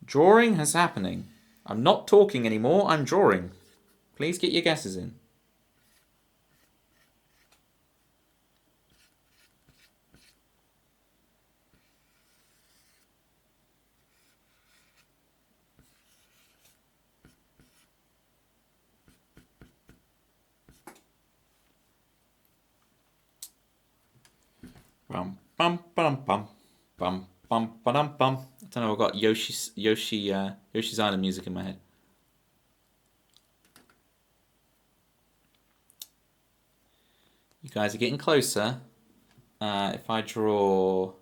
Drawing is happening. I'm not talking anymore, I'm drawing. Please get your guesses in. Bum bum bum bum bum bum bum bum. I don't know. I've got Yoshi's Island music in my head. You guys are getting closer. If I draw,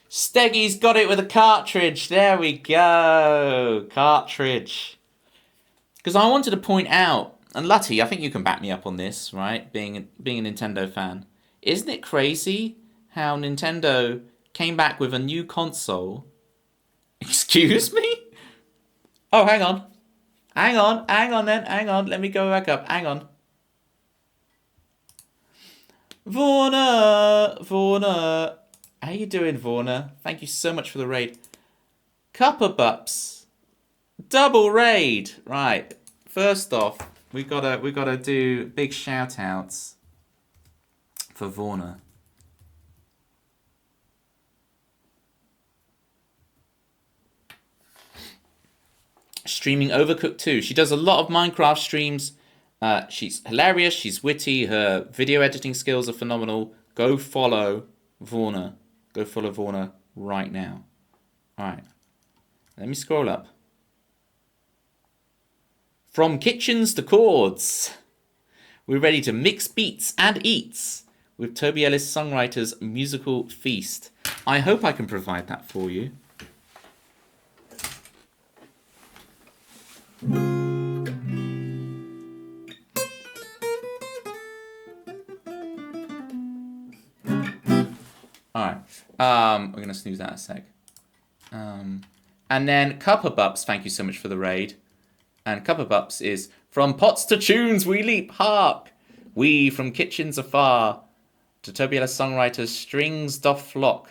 Steggy's got it with a cartridge. There we go. Cartridge. Because I wanted to point out, and Lutty, I think you can back me up on this, right? Being a Nintendo fan. Isn't it crazy how Nintendo came back with a new console? Excuse me? Oh, hang on. Hang on then. Hang on. Let me go back up. Hang on. Vorna. How you doing, Vorna? Thank you so much for the raid. Cuppa Bups. Double raid. Right. First off, we gotta do big shout outs for Vorna. Streaming Overcooked 2. She does a lot of Minecraft streams. She's hilarious. She's witty. Her video editing skills are phenomenal. Go follow Vorna. Go follow Vorna right now. Alright. Let me scroll up. From kitchens to chords. We're ready to mix beats and eats with Toby Ellis Songwriter's musical feast. I hope I can provide that for you. Alright, we're going to snooze that a sec. And then Cuppa Bups, thank you so much for the raid. And Cuppa Bups is, from pots to tunes we leap, hark! We from kitchens afar, to Toby Ellis Songwriter's strings doth flock,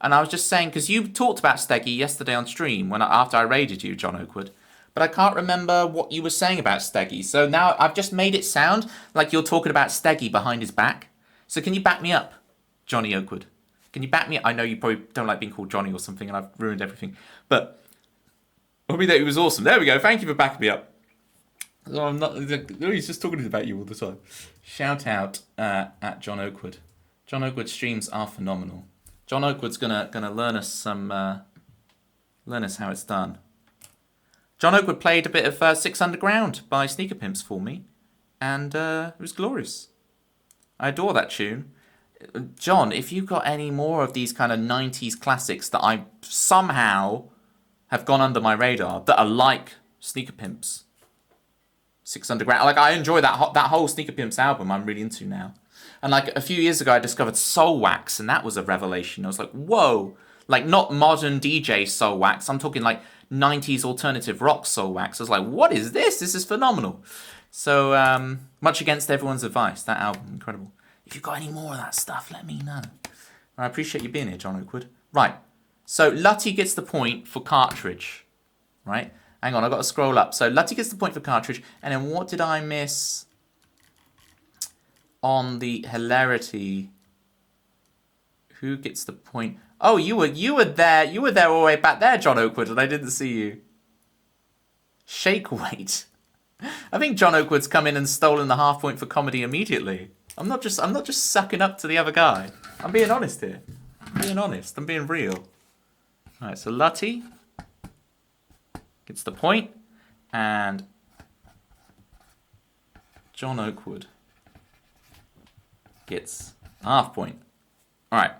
And I was just saying, because you talked about Steggy yesterday on stream after I raided you, John Oakwood. But I can't remember what you were saying about Steggy. So now I've just made it sound like you're talking about Steggy behind his back. So can you back me up, Johnny Oakwood? Can you back me up? I know you probably don't like being called Johnny or something, and I've ruined everything. But I mean, that he was awesome. There we go. Thank you for backing me up. So I'm not. He's just talking about you all the time. Shout out at John Oakwood. John Oakwood's streams are phenomenal. John Oakwood's gonna learn us how it's done. John Oakwood played a bit of Six Underground by Sneaker Pimps for me, and it was glorious. I adore that tune. John, if you've got any more of these kind of 90s classics that I somehow have gone under my radar that are like Sneaker Pimps, Six Underground, like I enjoy that whole Sneaker Pimps album. I'm really into now. And like a few years ago, I discovered Soul Wax, and that was a revelation. I was like, whoa, like not modern DJ Soul Wax. I'm talking like 90s alternative rock Soul Wax. I was like, what is this? This is phenomenal. So much against everyone's advice. That album, incredible. If you've got any more of that stuff, let me know. I appreciate you being here, John Oakwood. Right. So Lutty gets the point for cartridge. Right. Hang on, I've got to scroll up. So Lutty gets the point for cartridge. And then what did I miss on the hilarity? Who gets the point? Oh, you were there. You were there all the way back there, John Oakwood, and I didn't see you. Shake weight. I think John Oakwood's come in and stolen the half point for comedy immediately. I'm not just sucking up to the other guy. I'm being honest here. I'm being honest. I'm being real. All right, so Lutty gets the point, and John Oakwood gets a half point. All right.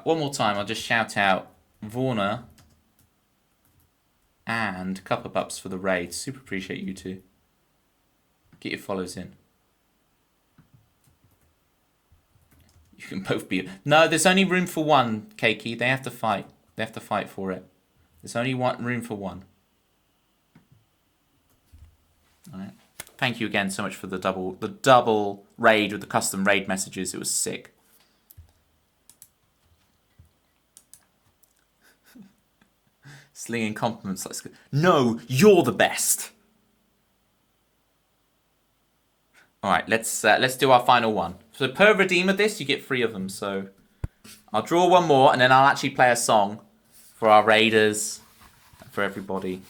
One more time, I'll just shout out Warner and Cuppa Pups for the raid. Super appreciate you two. Get your follows in. You can both be... No, there's only room for one, Keiki. They have to fight. They have to fight for it. There's only room for one. Alright. Thank you again so much for the double raid with the custom raid messages. It was sick. Slinging compliments. Let's go. No, you're the best. All right, let's do our final one. So per redeem of this, you get 3 of them. So I'll draw one more, and then I'll actually play a song for our raiders, for everybody,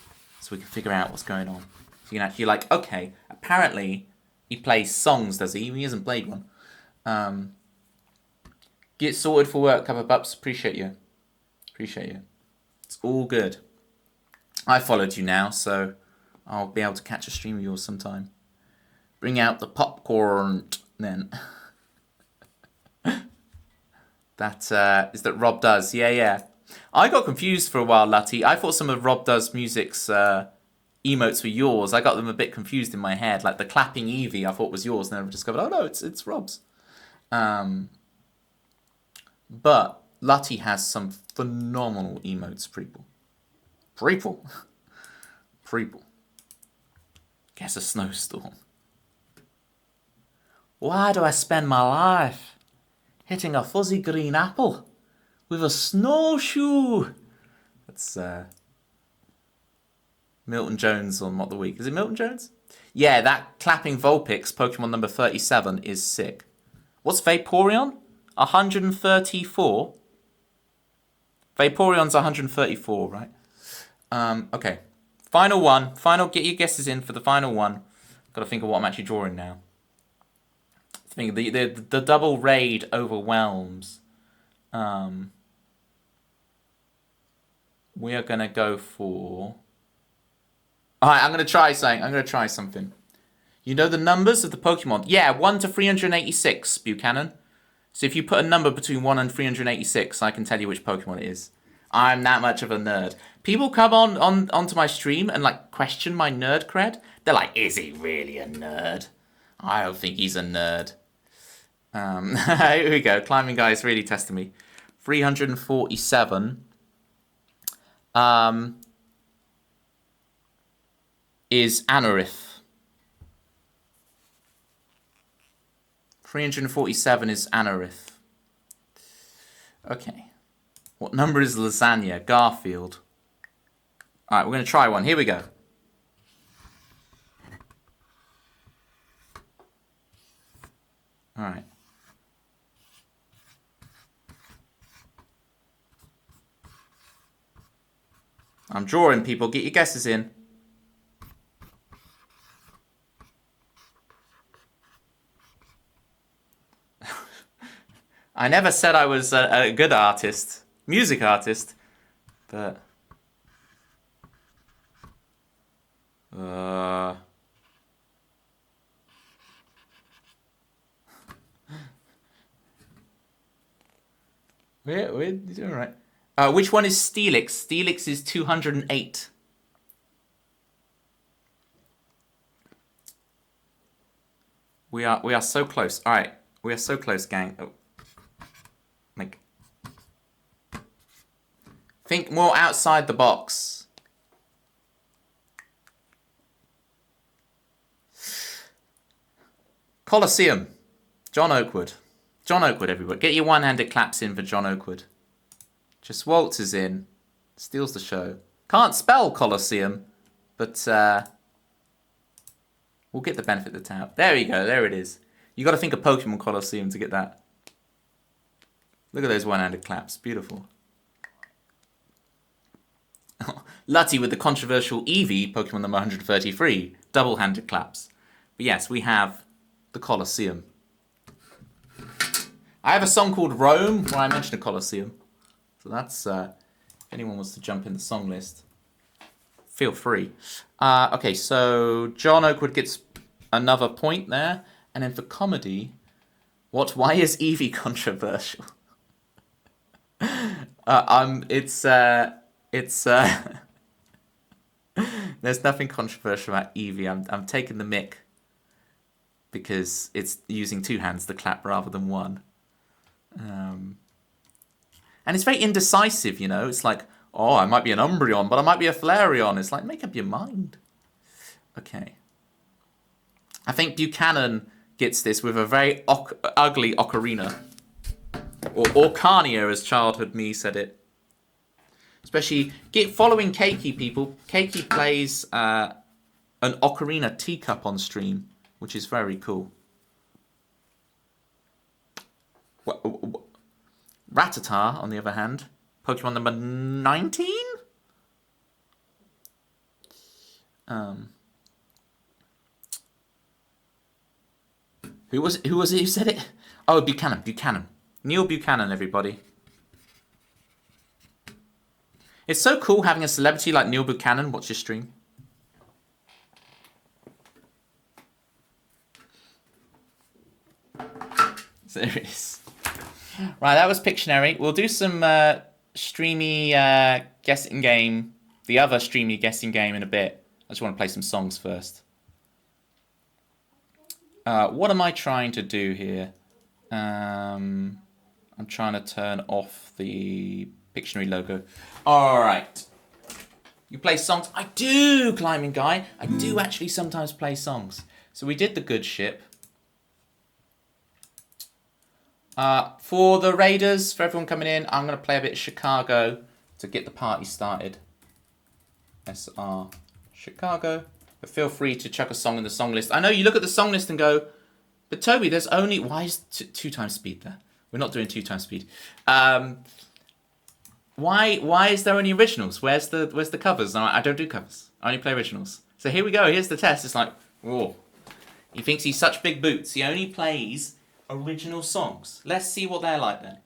so we can figure out what's going on. So you can actually like, okay, apparently he plays songs, does he? He hasn't played one. Get sorted for work, Cuppa Pups. Appreciate you. Appreciate you. It's all good. I followed you now, so I'll be able to catch a stream of yours sometime. Bring out the popcorn, then. That is that Rob does. Yeah. I got confused for a while, Lutty. I thought some of Rob Does Music's emotes were yours. I got them a bit confused in my head. Like the clapping Eevee I thought was yours, and then I discovered, oh no, it's Rob's. But Lutty has some phenomenal emotes, Preeple. Guess a snowstorm. Why do I spend my life hitting a fuzzy green apple with a snowshoe? That's Milton Jones on What the Week. Is it Milton Jones? Yeah, that clapping Vulpix, Pokemon number 37, is sick. What's Vaporeon? 134? Vaporeon's 134, right? Okay. Final one. Get your guesses in for the final one. Got to think of what I'm actually drawing now. I think the double raid overwhelms. We are going to go for... Alright, I'm going to try something. You know the numbers of the Pokemon? Yeah, 1 to 386, Buchanan. So if you put a number between 1 and 386, I can tell you which Pokemon it is. I'm that much of a nerd. People come onto my stream and like question my nerd cred. They're like, is he really a nerd? I don't think he's a nerd. Here we go. Climbing Guy is really testing me. 347 is Anorith. 347 is Anarith. Okay. What number is lasagna? Garfield. All right, we're going to try one. Here we go. All right. I'm drawing, people. Get your guesses in. I never said I was a good artist, music artist, but... We're doing right. Which one is Steelix? Steelix is 208. We are so close. All right, we are so close, gang. Oh. Like, think more outside the box. Colosseum. John Oakwood. John Oakwood, everybody. Get your one-handed claps in for John Oakwood. Just waltzes in. Steals the show. Can't spell Colosseum, but we'll get the benefit of the doubt. There you go. There it is. You got to think of Pokemon Colosseum to get that. Look at those one-handed claps. Beautiful. Lutty with the controversial Eevee, Pokemon number 133. Double-handed claps. But yes, we have the Colosseum. I have a song called Rome where I mention a Colosseum. So that's, if anyone wants to jump in the song list, feel free. Okay, so John Oakwood gets another point there. And then for comedy, why is Eevee controversial? There's nothing controversial about Eevee. I'm taking the mick because it's using two hands to clap rather than one. And it's very indecisive, you know. It's like, oh, I might be an Umbreon, but I might be a Flareon. It's like, make up your mind. Okay. I think Buchanan gets this with a very ugly ocarina. Or Orcania, as childhood me said it. Especially, following Keiki, people. Keiki plays an ocarina teacup on stream, which is very cool. Rattata, on the other hand, Pokemon number 19? Who was it who said it? Oh, Buchanan. Neil Buchanan, everybody. It's so cool having a celebrity like Neil Buchanan watch your stream. So there it is. Right, that was Pictionary. We'll do some streamy guessing game, the other streamy guessing game in a bit. I just want to play some songs first. What am I trying to do here? I'm trying to turn off the Pictionary logo. All right. You play songs? I do, Climbing Guy. I do actually sometimes play songs. So we did The Good Ship. For the Raiders, for everyone coming in, I'm going to play a bit of Chicago to get the party started. SR Chicago. But feel free to chuck a song in the song list. I know you look at the song list and go, but Toby, there's only... Why is 2 times speed there? We're not doing 2 times speed. Why is there only originals? Where's the covers? No, I don't do covers. I only play originals. So here we go. Here's the test. It's like, whoa. He thinks he's such big boots. He only plays original songs. Let's see what they're like then.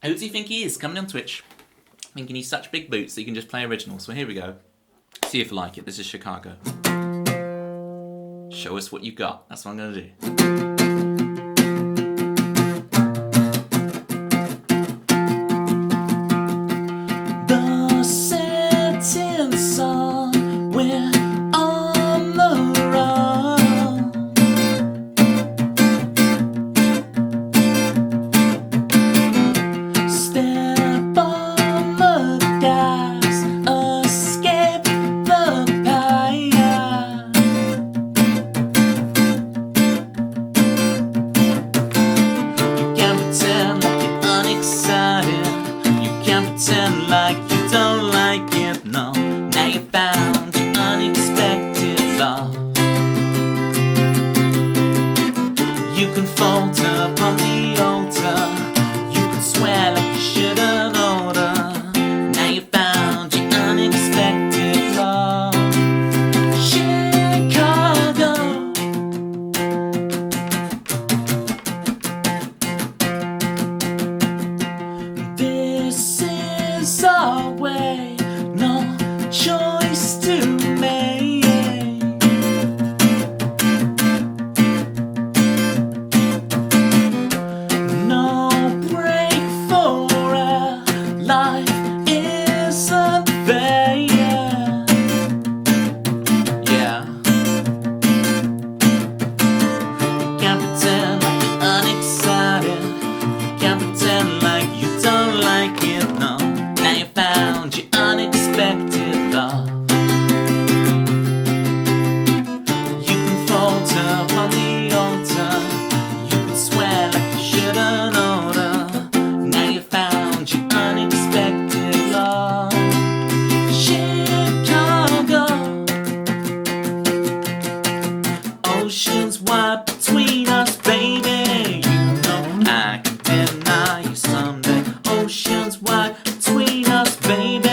Who does he think he is? Coming on Twitch. Thinking he's such big boots that he can just play originals. So here we go. See if you like it. This is Chicago. Show us what you got. That's what I'm going to do. like you don't like it, no. Now you found your unexpected love. You can falter upon the altar. You can swear like you shouldn't order. Now you found your unexpected love. Chicago. This is our way, no choice to make. No break for our life isn't fair. Yeah. You can't pretend like you're unexcited. You can't pretend like you don't like it, no. Now you found your unexpected love. You can falter upon the altar. You can swear like you shouldn't order. Now you found your unexpected love. Chicago. Oceans wide between us, baby. You know I can deny you someday. Oceans wide between us, baby.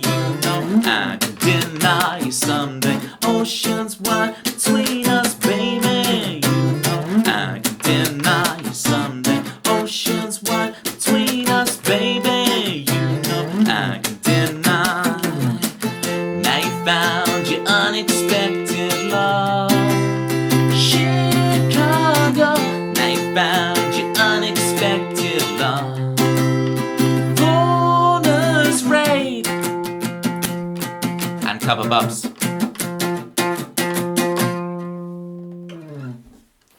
You know I can deny you someday. Oceans wide between us, baby. You know I can deny you someday. Oceans wide between us, baby. You know I can deny. Now you found your unexpected love. Chicago. Now you found your unexpected love. Corners raid and cover bubs.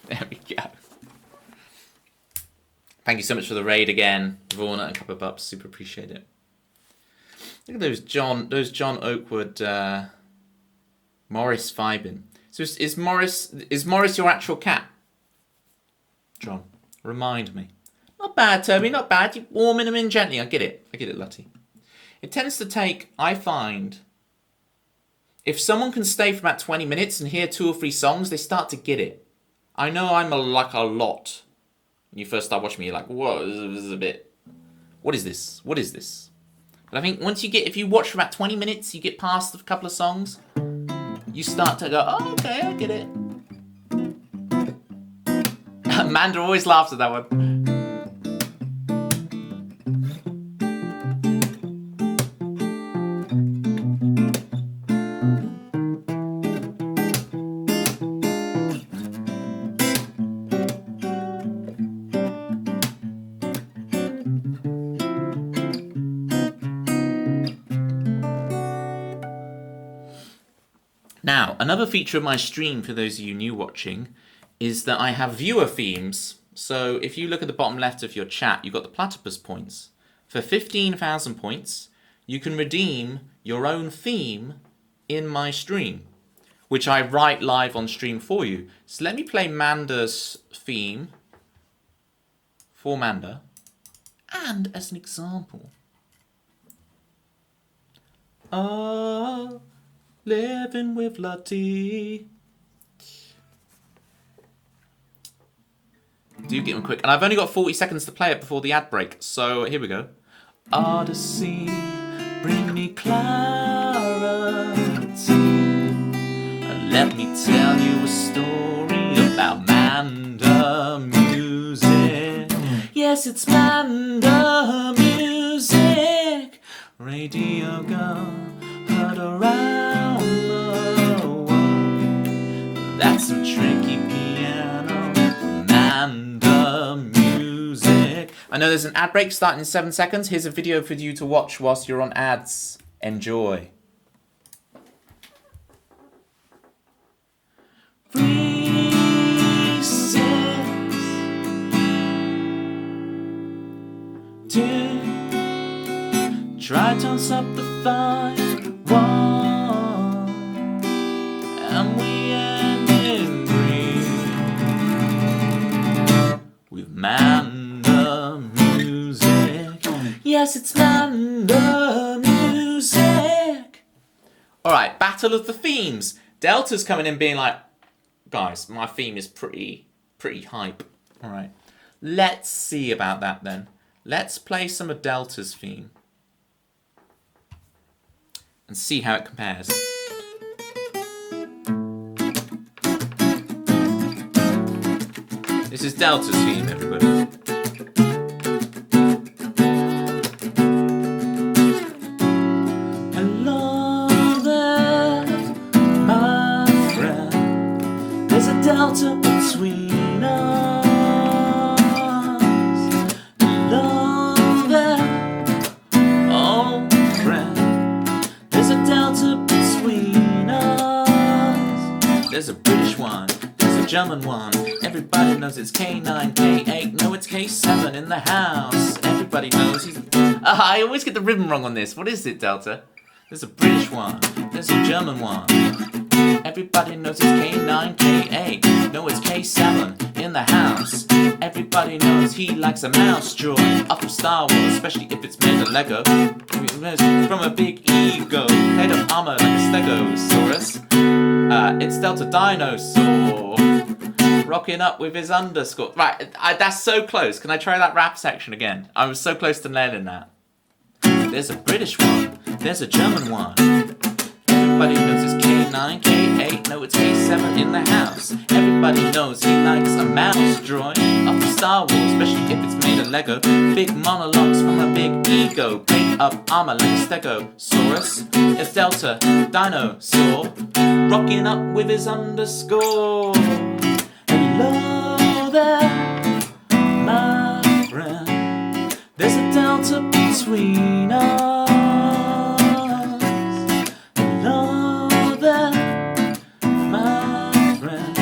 There we go. Thank you so much for the raid again, Vorna and Cuppa Bubs. Super appreciate it. Look at those John Oakwood, Morris vibing. So is Morris your actual cat? John, remind me. Not bad, Toby, not bad. You're warming them in gently. I get it, Lottie. It tends to take, I find, if someone can stay for about 20 minutes and hear 2 or 3 songs, they start to get it. I know I'm like a lot. When you first start watching me, you're like, whoa, this is a bit... What is this? What is this? But I think once you get... If you watch for about 20 minutes, you get past a couple of songs, you start to go, oh, okay, I get it. Amanda always laughs at that one. Now, another feature of my stream, for those of you new watching, is that I have viewer themes. So if you look at the bottom left of your chat, you've got the platypus points. For 15,000 points, you can redeem your own theme in my stream, which I write live on stream for you. So let me play Manda's theme for Manda. And as an example, living with Lottie. Do get them quick. And I've only got 40 seconds to play it before the ad break. So here we go. Odyssey, bring me clarity. Let me tell you a story about Manda music. Yes, it's Manda music. Radio girl, heard around the world. That's some tricky piano, Manda music. I know there's an ad break starting in 7 seconds. Here's a video for you to watch whilst you're on ads. Enjoy. Try turns up the fire one, and we end in green with Manda music. Yes, it's Manda. All right, battle of the themes. Delta's coming in being like, guys, my theme is pretty hype. All right, let's see about that then. Let's play some of Delta's theme and see how it compares. This is Delta's theme, everybody. Hello there, my friend. There's a delta between us. Hello there, old friend. There's a delta between us. There's a British one, there's a German one. Everybody knows it's K9, K8. No, it's K7 in the house. Everybody knows he's... I always get the rhythm wrong on this. What is it, Delta? There's a British one, there's a German one. Everybody knows it's K9, K8. No, it's K7 in the house. Everybody knows he likes a mouse joy off of Star Wars, especially if it's made of Lego. From a big ego, made of armor like a Stegosaurus. It's Delta Dinosaur, rocking up with his underscore. Right, that's so close. Can I try that rap section again? I was so close to nailing that. There's a British one, there's a German one. Everybody knows it's K9, K8, no it's K7 in the house. Everybody knows he likes a mouse drawing of the Star Wars, especially if it's made of Lego. Big monologues from a big ego, paint up armor like a Stegosaurus. It's Delta Dinosaur, rocking up with his underscore. Hello there, my friend. There's a delta between us. Hello there, my friend.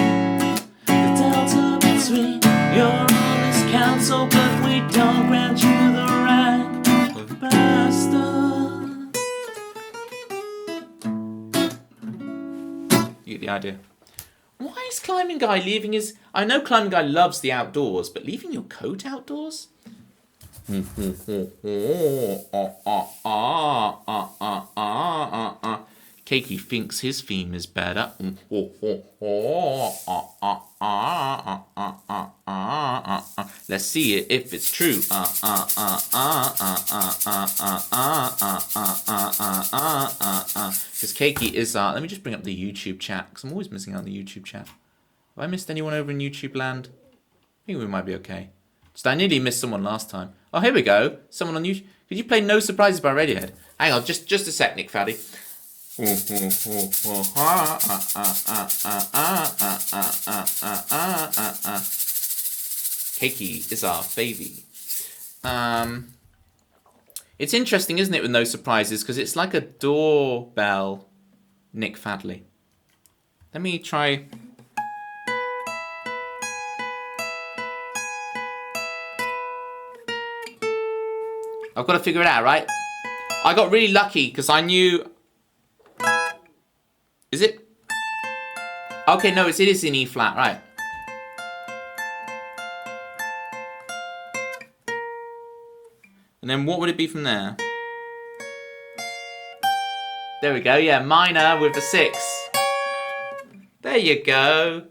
The delta between you're on this council, but we don't grant you the rank of bastard. You get the idea. Why is Climbing Guy leaving his... I know Climbing Guy loves the outdoors, but leaving your coat outdoors? Keiki thinks his theme is better. Let's see it if it's true. Because Keiki is... let me just bring up the YouTube chat, because I'm always missing out on the YouTube chat. Have I missed anyone over in YouTube land? I think we might be okay. Just I nearly missed someone last time. Oh, here we go. Someone on YouTube. Could you play No Surprises by Radiohead? Hang on, just a sec, Nick Faddy. Keiki is our baby. It's interesting, isn't it, with No Surprises? Because it's like a doorbell, Nick Fadley. Let me try... I've got to figure it out, right? I got really lucky because I knew... Is it? Okay, no, it is in E flat, right. And then what would it be from there? There we go, yeah, minor with the 6. There you go.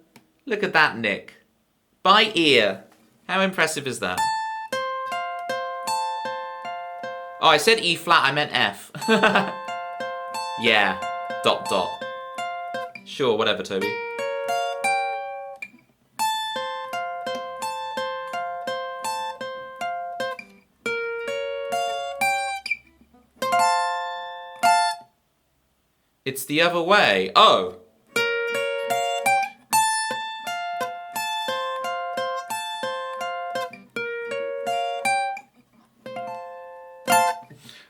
Look at that, Nick. By ear. How impressive is that? Oh, I said E flat, I meant F. Yeah, ... Sure, whatever, Toby. It's the other way. Oh.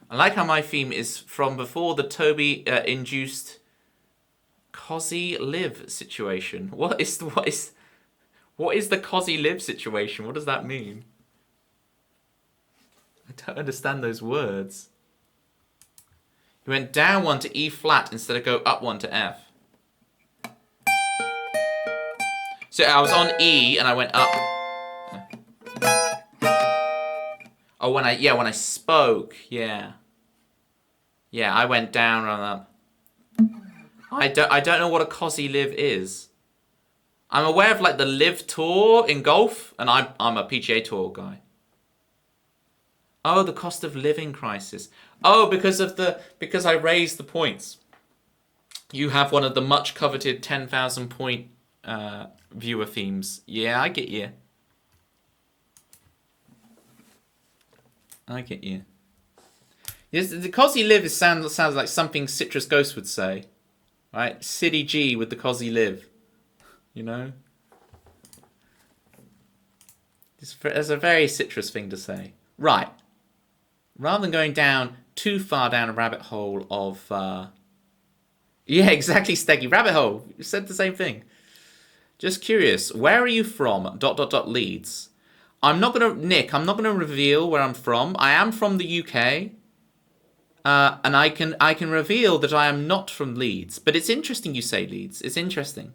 I like how my theme is from before the Toby induced Cosy Live situation. What is the Cosy Live situation? What does that mean? I don't understand those words. You went down 1 to E flat instead of go up 1 to F. So I was on E and I went up. Oh, when I spoke, yeah. Yeah, I went down and up. I don't know what a Cosy Live is. I'm aware of like the Live Tour in golf, and I'm a PGA Tour guy. Oh, the cost of living crisis. Oh, because I raised the points. You have one of the much coveted 10,000 point viewer themes. Yeah, I get you. I get you. Yes, the Cosy Live sounds like something Citrus Ghost would say, right? City G with the Cosy Live, you know. It's a very Citrus thing to say, right? Rather than going down too far down a rabbit hole of, yeah, exactly, Steggy, rabbit hole. You said the same thing. Just curious, where are you from? ... Leeds. I'm not gonna reveal where I'm from. I am from the UK. And I can reveal that I am not from Leeds. But it's interesting you say Leeds. It's interesting.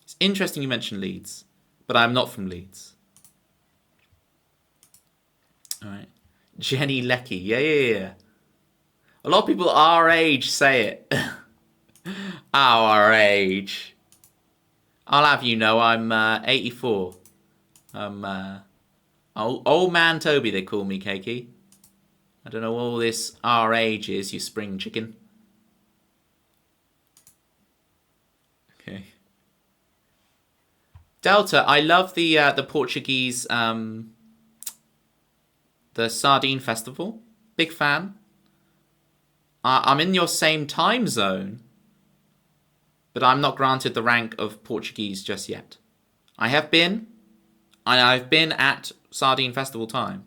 It's interesting you mention Leeds. But I'm not from Leeds. Alright. Jenny Leckie. Yeah. A lot of people our age say it. Our age. I'll have you know I'm 84. I'm old man Toby, they call me, Keiki. I don't know what all this our age is, you spring chicken. Okay. Delta, I love the Portuguese the Sardine Festival. Big fan. I'm in your same time zone, but I'm not granted the rank of Portuguese just yet. I have been, and I've been at Sardine Festival time.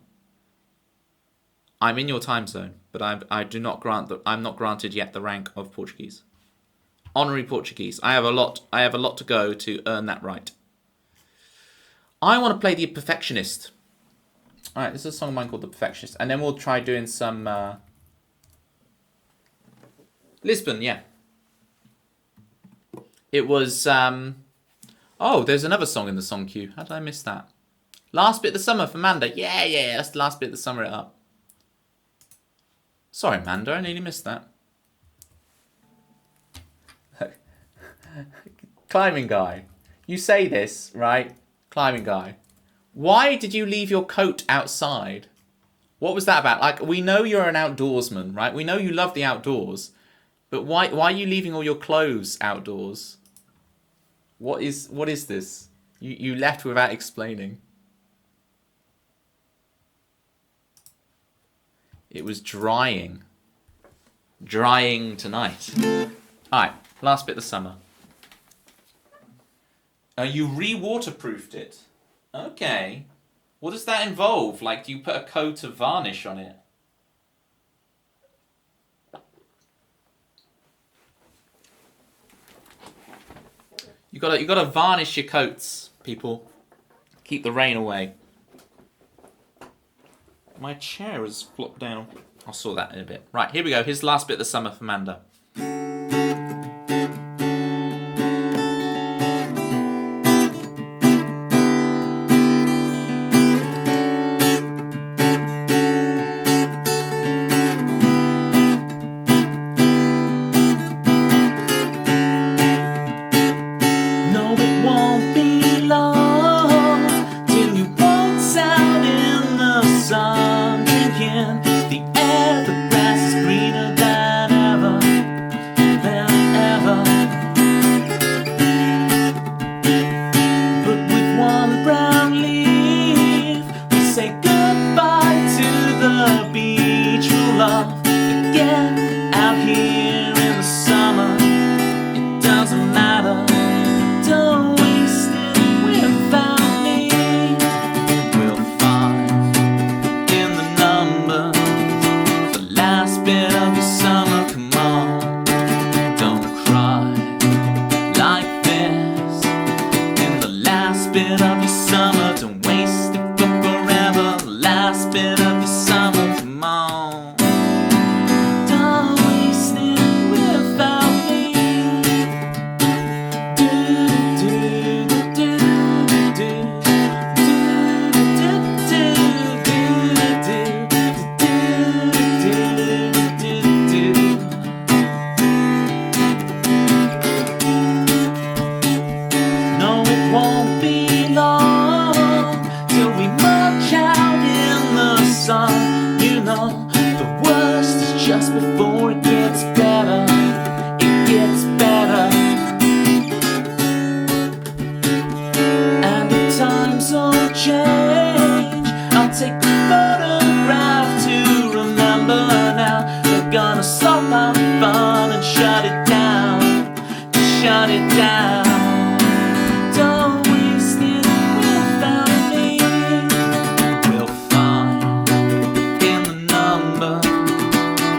I'm in your time zone, but I'm not granted yet the rank of Portuguese. Honorary Portuguese. I have a lot to go to earn that right. I want to play The Perfectionist. Alright, this is a song of mine called The Perfectionist. And then we'll try doing some Lisbon, yeah. It was oh, there's another song in the song queue. How did I miss that? Last Bit of the Summer for Manda. Yeah, that's the last bit of the summer it up. Sorry, Manda, I nearly missed that. Climbing guy. You say this, right? Climbing guy. Why did you leave your coat outside? What was that about? Like, we know you're an outdoorsman, right? We know you love the outdoors. But why are you leaving all your clothes outdoors? What is this? You left without explaining. It was drying. Drying tonight. Alright, last bit of the summer. You re-waterproofed it. Okay. What does that involve? Like, do you put a coat of varnish on it? You gotta varnish your coats, people. Keep the rain away. My chair has flopped down. I'll sort that in a bit. Right, here we go. Here's the last bit of the summer for Manda. just before it gets better. It gets better. And if times all change, I'll take a photograph to remember now. They're gonna stop my fun and shut it down. Shut it down. Don't waste it without me. We'll find in the number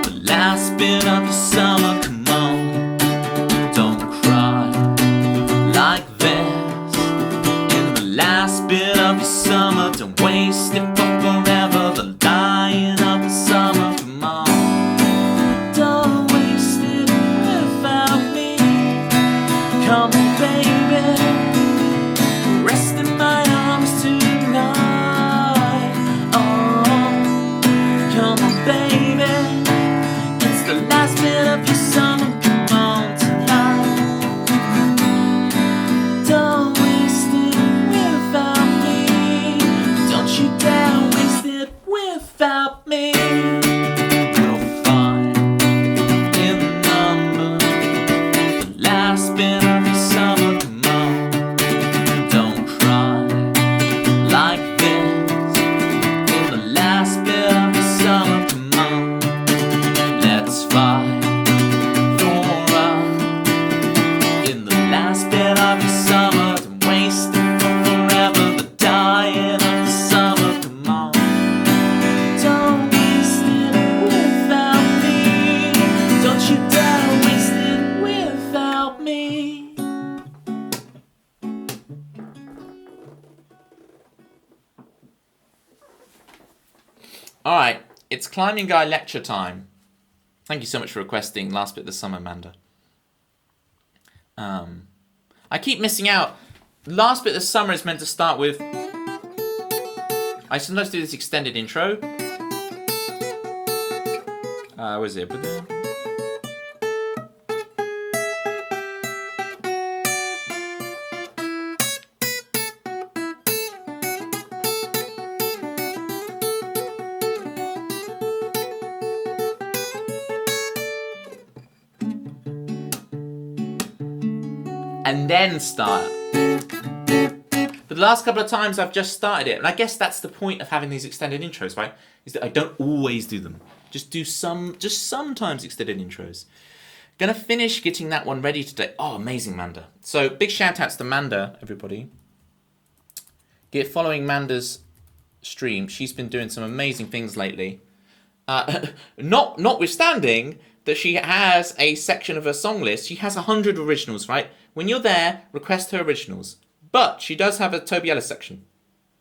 the last bit of the summer. Come on, don't cry like this. In the last bit of the summer, don't waste it for forever. The dying of the summer. Come on, don't waste it without me. Come on, baby, rest in my arms tonight. Oh, come on, baby, it's the last bit of your summer. Come on tonight. Don't waste it without me. Don't you dare waste it without me. We'll find in the number the last bit of your summer. Come on, don't cry like this. In the last bit of your summer. Come on, let's fight for us. In the last bit of your summer, don't waste it for forever. The dying of the summer. Come on, don't waste it without me. Don't you dare waste it without me. Alright, it's Climbing Guy lecture time. Thank you so much for requesting last bit of the summer, Amanda. I keep missing out. Last bit of the summer is meant to start with... I sometimes do this extended intro. What is it? And then start. But the last couple of times I've just started it, and I guess that's the point of having these extended intros, right? Is that I don't always do them. Just sometimes extended intros. Gonna finish getting that one ready today. Oh, amazing, Manda. So big shout outs to Manda, everybody. Get following Manda's stream. She's been doing some amazing things lately. Notwithstanding that she has a section of her song list. She has 100 originals, right? When you're there, request her originals. But she does have a Toby Ellis section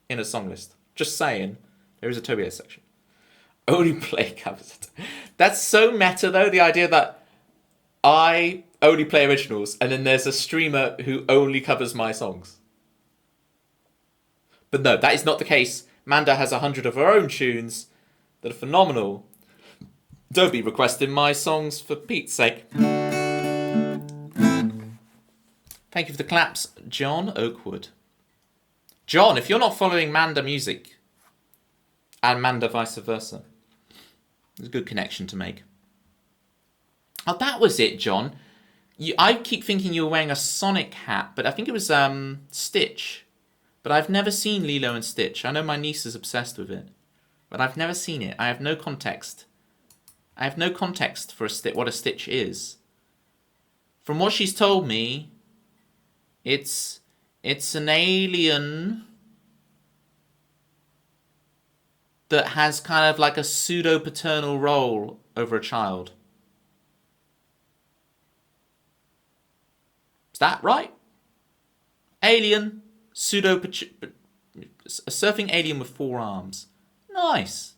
in her song list. Just saying, there is a Toby Ellis section. Only play covers. That's so meta, though, the idea that I only play originals and then there's a streamer who only covers my songs. But no, that is not the case. Manda has 100 of her own tunes that are phenomenal. Don't be requesting my songs for Pete's sake. Thank you for the claps, John Oakwood. John, if you're not following Manda Music and Manda vice versa, there's a good connection to make. Oh, that was it, John. I keep thinking you were wearing a Sonic hat, but I think it was Stitch. But I've never seen Lilo and Stitch. I know my niece is obsessed with it, but I've never seen it. I have no context. I have no context for what a Stitch is. From what she's told me, it's an alien that has kind of like a pseudo-paternal role over a child. Is that right? Alien, a surfing alien with 4 arms. Nice.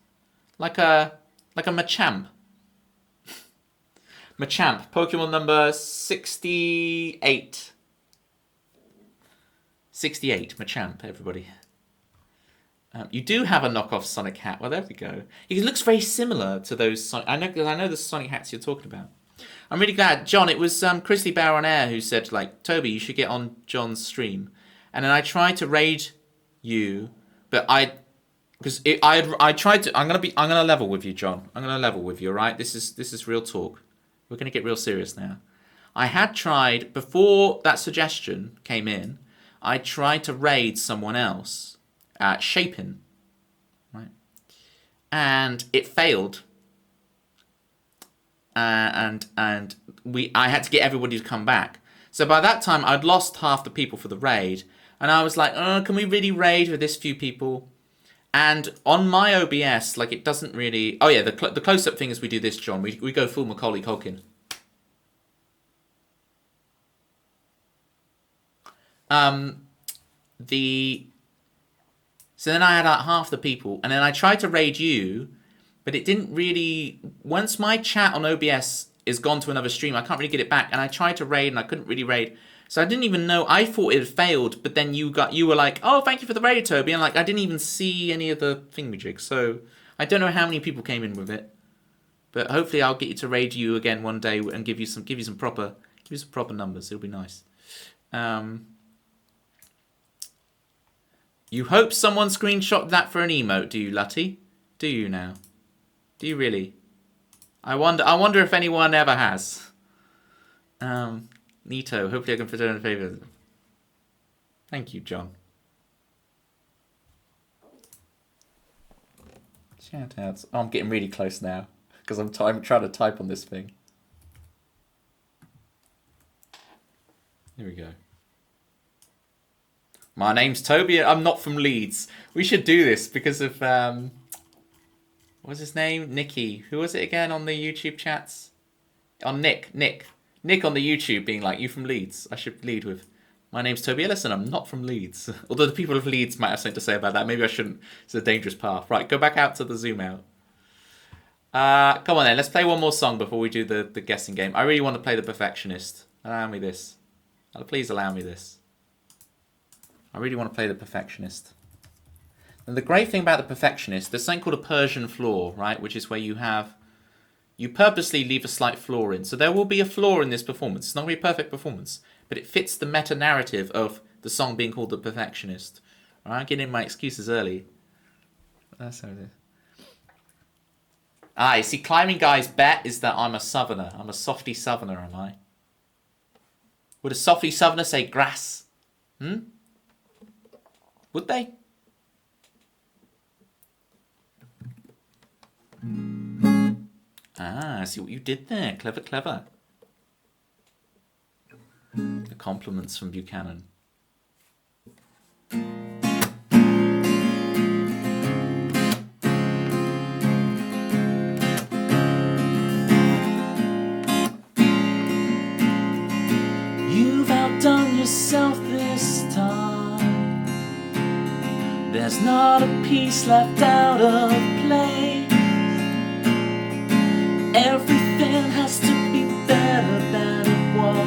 Like a Machamp. Machamp, Pokemon number 68. 68, Machamp, everybody. You do have a knockoff Sonic hat. Well, there we go. It looks very similar to those Sonic... I know the Sonic hats you're talking about. I'm really glad. John, it was Chrisley Bear on Air who said, like, Toby, you should get on John's stream. And then I tried to raid you, but I because I tried to. I'm gonna level with you, John. I'm gonna level with you. All right. This is real talk. We're gonna get real serious now. I had tried before that suggestion came in. I tried to raid someone else, Shapin, right, and it failed. I had to get everybody to come back. So by that time, I'd lost half the people for the raid, and I was like, "Oh, can we really raid with this few people?" And on my OBS, like it doesn't really. Oh yeah, the close-up thing is we do this, John. We go full Macaulay Culkin. So then I had half the people, and then I tried to raid you, but it didn't really. Once my chat on OBS is gone to another stream, I can't really get it back. And I tried to raid, and I couldn't really raid. So I didn't even know. I thought it had failed, but then you were like, "Oh, thank you for the raid, Toby," and like I didn't even see any of the thingamajigs. So I don't know how many people came in with it, but hopefully I'll get you to raid you again one day and give you some proper numbers. It'll be nice. You hope someone screenshot that for an emote, do you, Lutty? Do you now? Do you really? I wonder if anyone ever has. Nito, hopefully I can return a favour. Thank you, John. Shout outs. Oh, I'm getting really close now because I'm trying to type on this thing. Here we go. My name's Toby. I'm not from Leeds. We should do this because of what was his name? Nicky. Who was it again on the YouTube chats? On Nick on the YouTube being like, "You from Leeds?" I should lead with, "My name's Toby Ellison. I'm not from Leeds." Although the people of Leeds might have something to say about that. Maybe I shouldn't. It's a dangerous path. Right, go back out to the zoom out. Come on then. Let's play one more song before we do the guessing game. I really want to play The Perfectionist. Allow me this. Please allow me this. I really want to play The Perfectionist. And the great thing about The Perfectionist, there's something called a Persian flaw, right? Which is where you purposely leave a slight flaw in. So there will be a flaw in this performance. It's not going to be a perfect performance, but it fits the meta-narrative of the song being called The Perfectionist. All right, getting in my excuses early. That's how it is. You see, Climbing Guy's bet is that I'm a southerner. I'm a softy southerner, am I? Would a softy southerner say grass? Would they? I see what you did there. Clever, clever. The compliments from Buchanan. You've outdone yourself this time. There's not a piece left out of place. Everything has to be better than it was.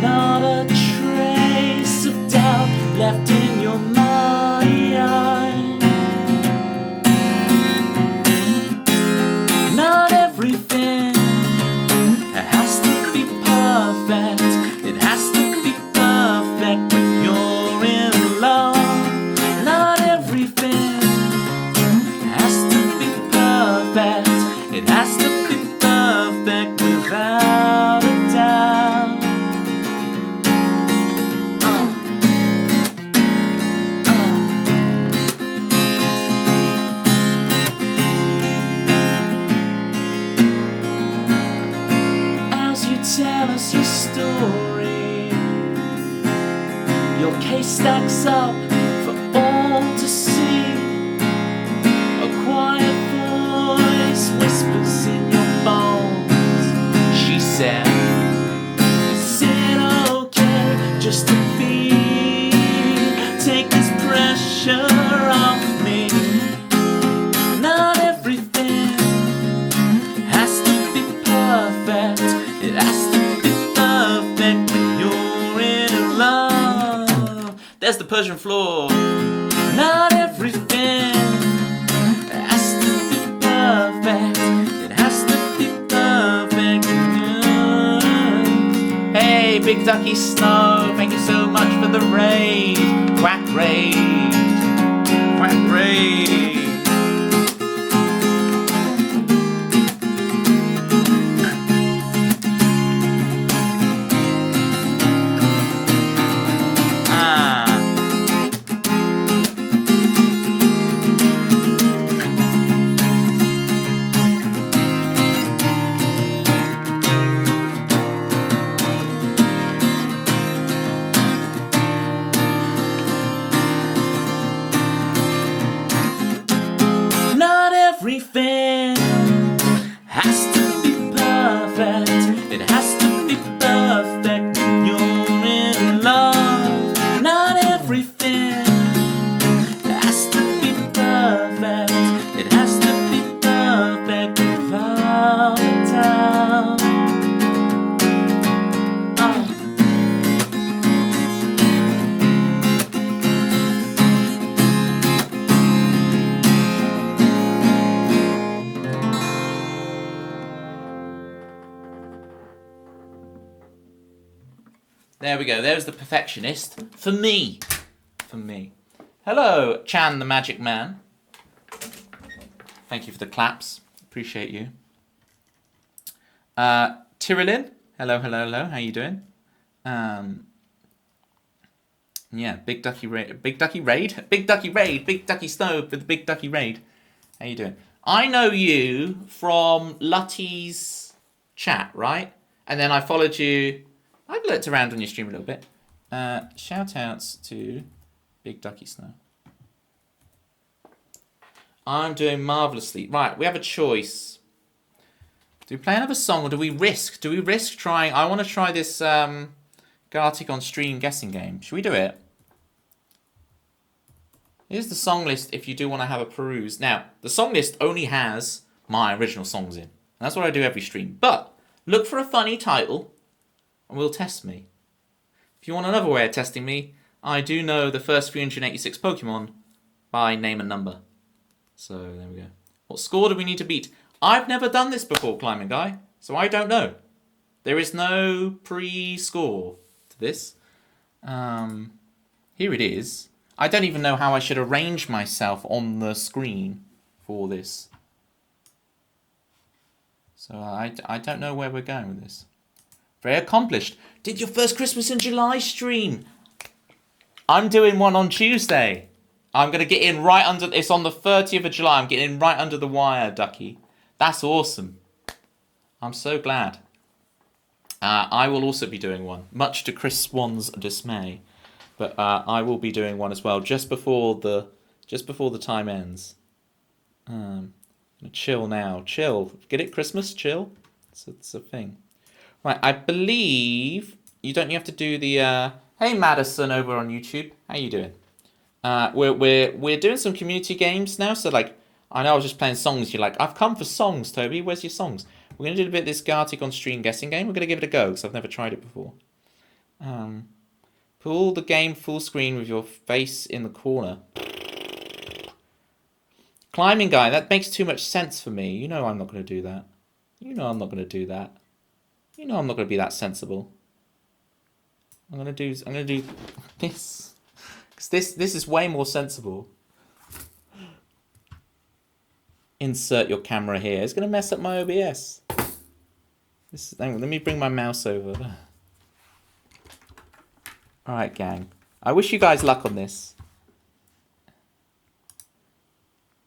Not a trace of doubt left in your mind. Not everything has to be perfect. It has to be perfect when you're in love. Not everything has to be perfect. It has to be perfect without a doubt. As you tell us your story, your case stacks up for all to see. A quiet voice whispers in your bones. She said, "Is it okay just to be? Take this pressure off me. Not everything has to be perfect. It has to be perfect when you're in love." There's the Persian flaw. Not everything has to be perfect. It has to be perfect. Hey, Big Ducky Snow, thank you so much for the raid. Quack raid. Not everything has to be perfect. It has to be perfect when you're in love. Not everything has to be perfect. It has to be perfect without a doubt. There we go. There's the perfectionist. For me. For me. Hello, Chan the Magic Man. Thank you for the claps. Appreciate you. Tyrillin. Hello, hello, hello. How you doing? Yeah, Big Ducky Raid. Big Ducky Raid? Big Ducky Raid. Big Ducky Snow with the Big Ducky Raid. How you doing? I know you from Lutty's chat, right? And then I followed you. I've looked around on your stream a little bit. Shout outs to Big Ducky Snow. I'm doing marvellously. Right, we have a choice. Do we play another song or do we risk? Do we risk trying? I want to try this Gartic on stream guessing game. Should we do it? Here's the song list if you do want to have a peruse. Now, the song list only has my original songs in. And that's what I do every stream. But look for a funny title and will test me. If you want another way of testing me, I do know the first 386 Pokemon by name and number. So there we go. What score do we need to beat? I've never done this before, Climbing Guy, so I don't know. There is no pre-score to this. Here it is. I don't even know how I should arrange myself on the screen for this. So I don't know where we're going with this. Very accomplished. Did your first Christmas in July stream. I'm doing one on Tuesday. I'm going to get in right under... It's on the 30th of July. I'm getting in right under the wire, Ducky. That's awesome. I'm so glad. I will also be doing one, much to Chris Swan's dismay. But I will be doing one as well, just before the time ends. Chill now. Chill. Get it, Christmas? Chill? It's a thing. Right, I believe you don't have to do the hey Madison over on YouTube. How you doing? We're doing some community games now, so like I know I was just playing songs, you're like, I've come for songs, Toby, where's your songs? We're gonna do a bit of this Gartic on stream guessing game, we're gonna give it a go, because I've never tried it before. Pull the game full screen with your face in the corner. Climbing Guy, that makes too much sense for me. You know I'm not gonna do that. You know I'm not gonna do that. You know I'm not going to be that sensible. I'm going to do this. Because this is way more sensible. Insert your camera here. It's going to mess up my OBS. Hang on, let me bring my mouse over. Alright, gang. I wish you guys luck on this.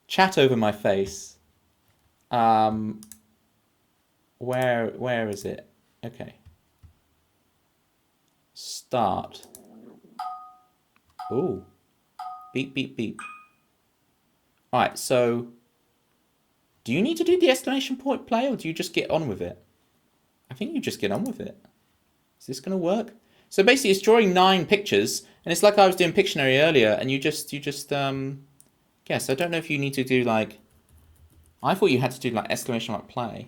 Chat over my face. Where is it? Okay. Start. Ooh. Beep, beep, beep. Alright, so... Do you need to do the exclamation point play, or do you just get on with it? I think you just get on with it. Is this going to work? So basically, it's drawing 9 pictures, and it's like I was doing Pictionary earlier, and you just guess. I don't know if you need to do, like... I thought you had to do, like, exclamation mark play.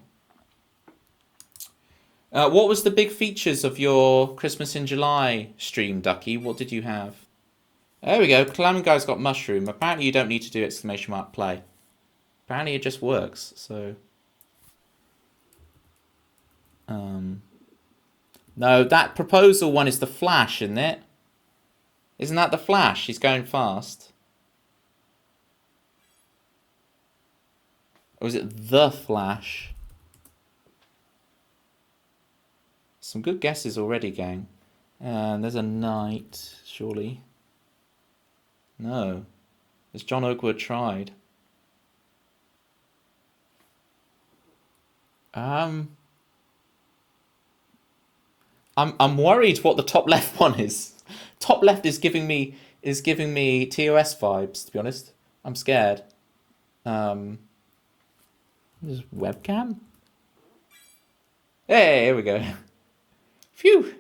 What was the big features of your Christmas in July stream, Ducky? What did you have? There we go. Climbing Guy's got mushroom. Apparently you don't need to do exclamation mark play. Apparently it just works. So, no, that proposal one is the Flash, isn't it? Isn't that the Flash? He's going fast. Or is it The Flash? Some good guesses already, gang. And there's a knight, surely. No. As John Oakwood tried. I'm worried what the top left one is. Top left is giving me TOS vibes, to be honest. I'm scared. This webcam? Hey, here we go. Phew.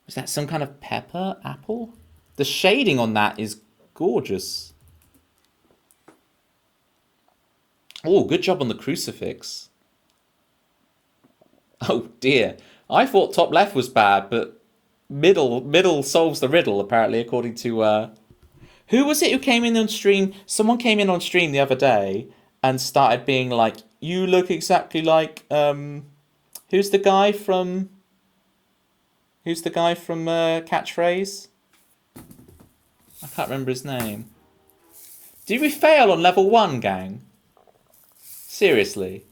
Is that some kind of pepper apple? The shading on that is gorgeous. Oh, good job on the crucifix. Oh dear. I thought top left was bad, but middle solves the riddle, apparently, according to who was it who came in on stream? Someone came in on stream the other day and started being like, you look exactly like who's the guy from Catchphrase? I can't remember his name. Did we fail on level 1, gang? Seriously?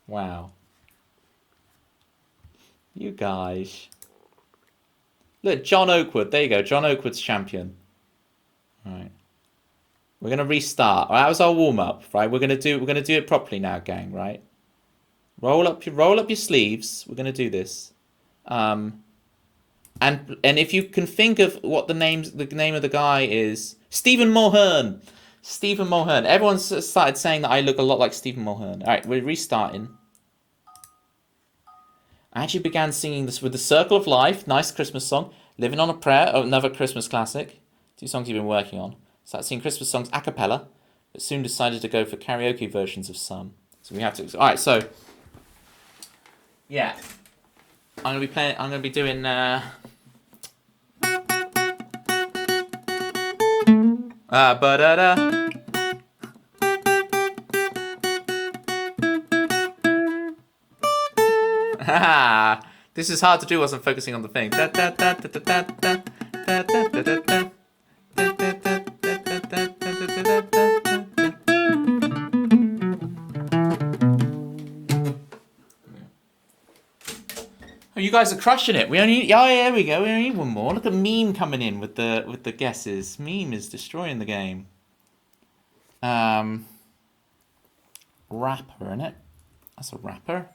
Wow. You guys. Look, John Oakwood. There you go. John Oakwood's champion. All right. We're gonna restart. That was our warm up, right? We're gonna do it properly now, gang. Right? Roll up your sleeves. We're gonna do this. And if you can think of what the name of the guy is, Stephen Mulhern. Stephen Mulhern. Everyone's started saying that I look a lot like Stephen Mulhern. All right, we're restarting. I actually began singing this with The Circle of Life, nice Christmas song. Living on a Prayer, another Christmas classic. 2 songs you've been working on. Started singing Christmas songs a cappella, but soon decided to go for karaoke versions of some. So we have to. All right, so yeah, I'm gonna be doing. Ba-da-da. This is hard to do whilst I'm focusing on the thing. Oh, you guys are crushing it. We only there we go. We only need one more. Look at Meme coming in with the guesses. Meme is destroying the game. Rapper, innit? That's a rapper.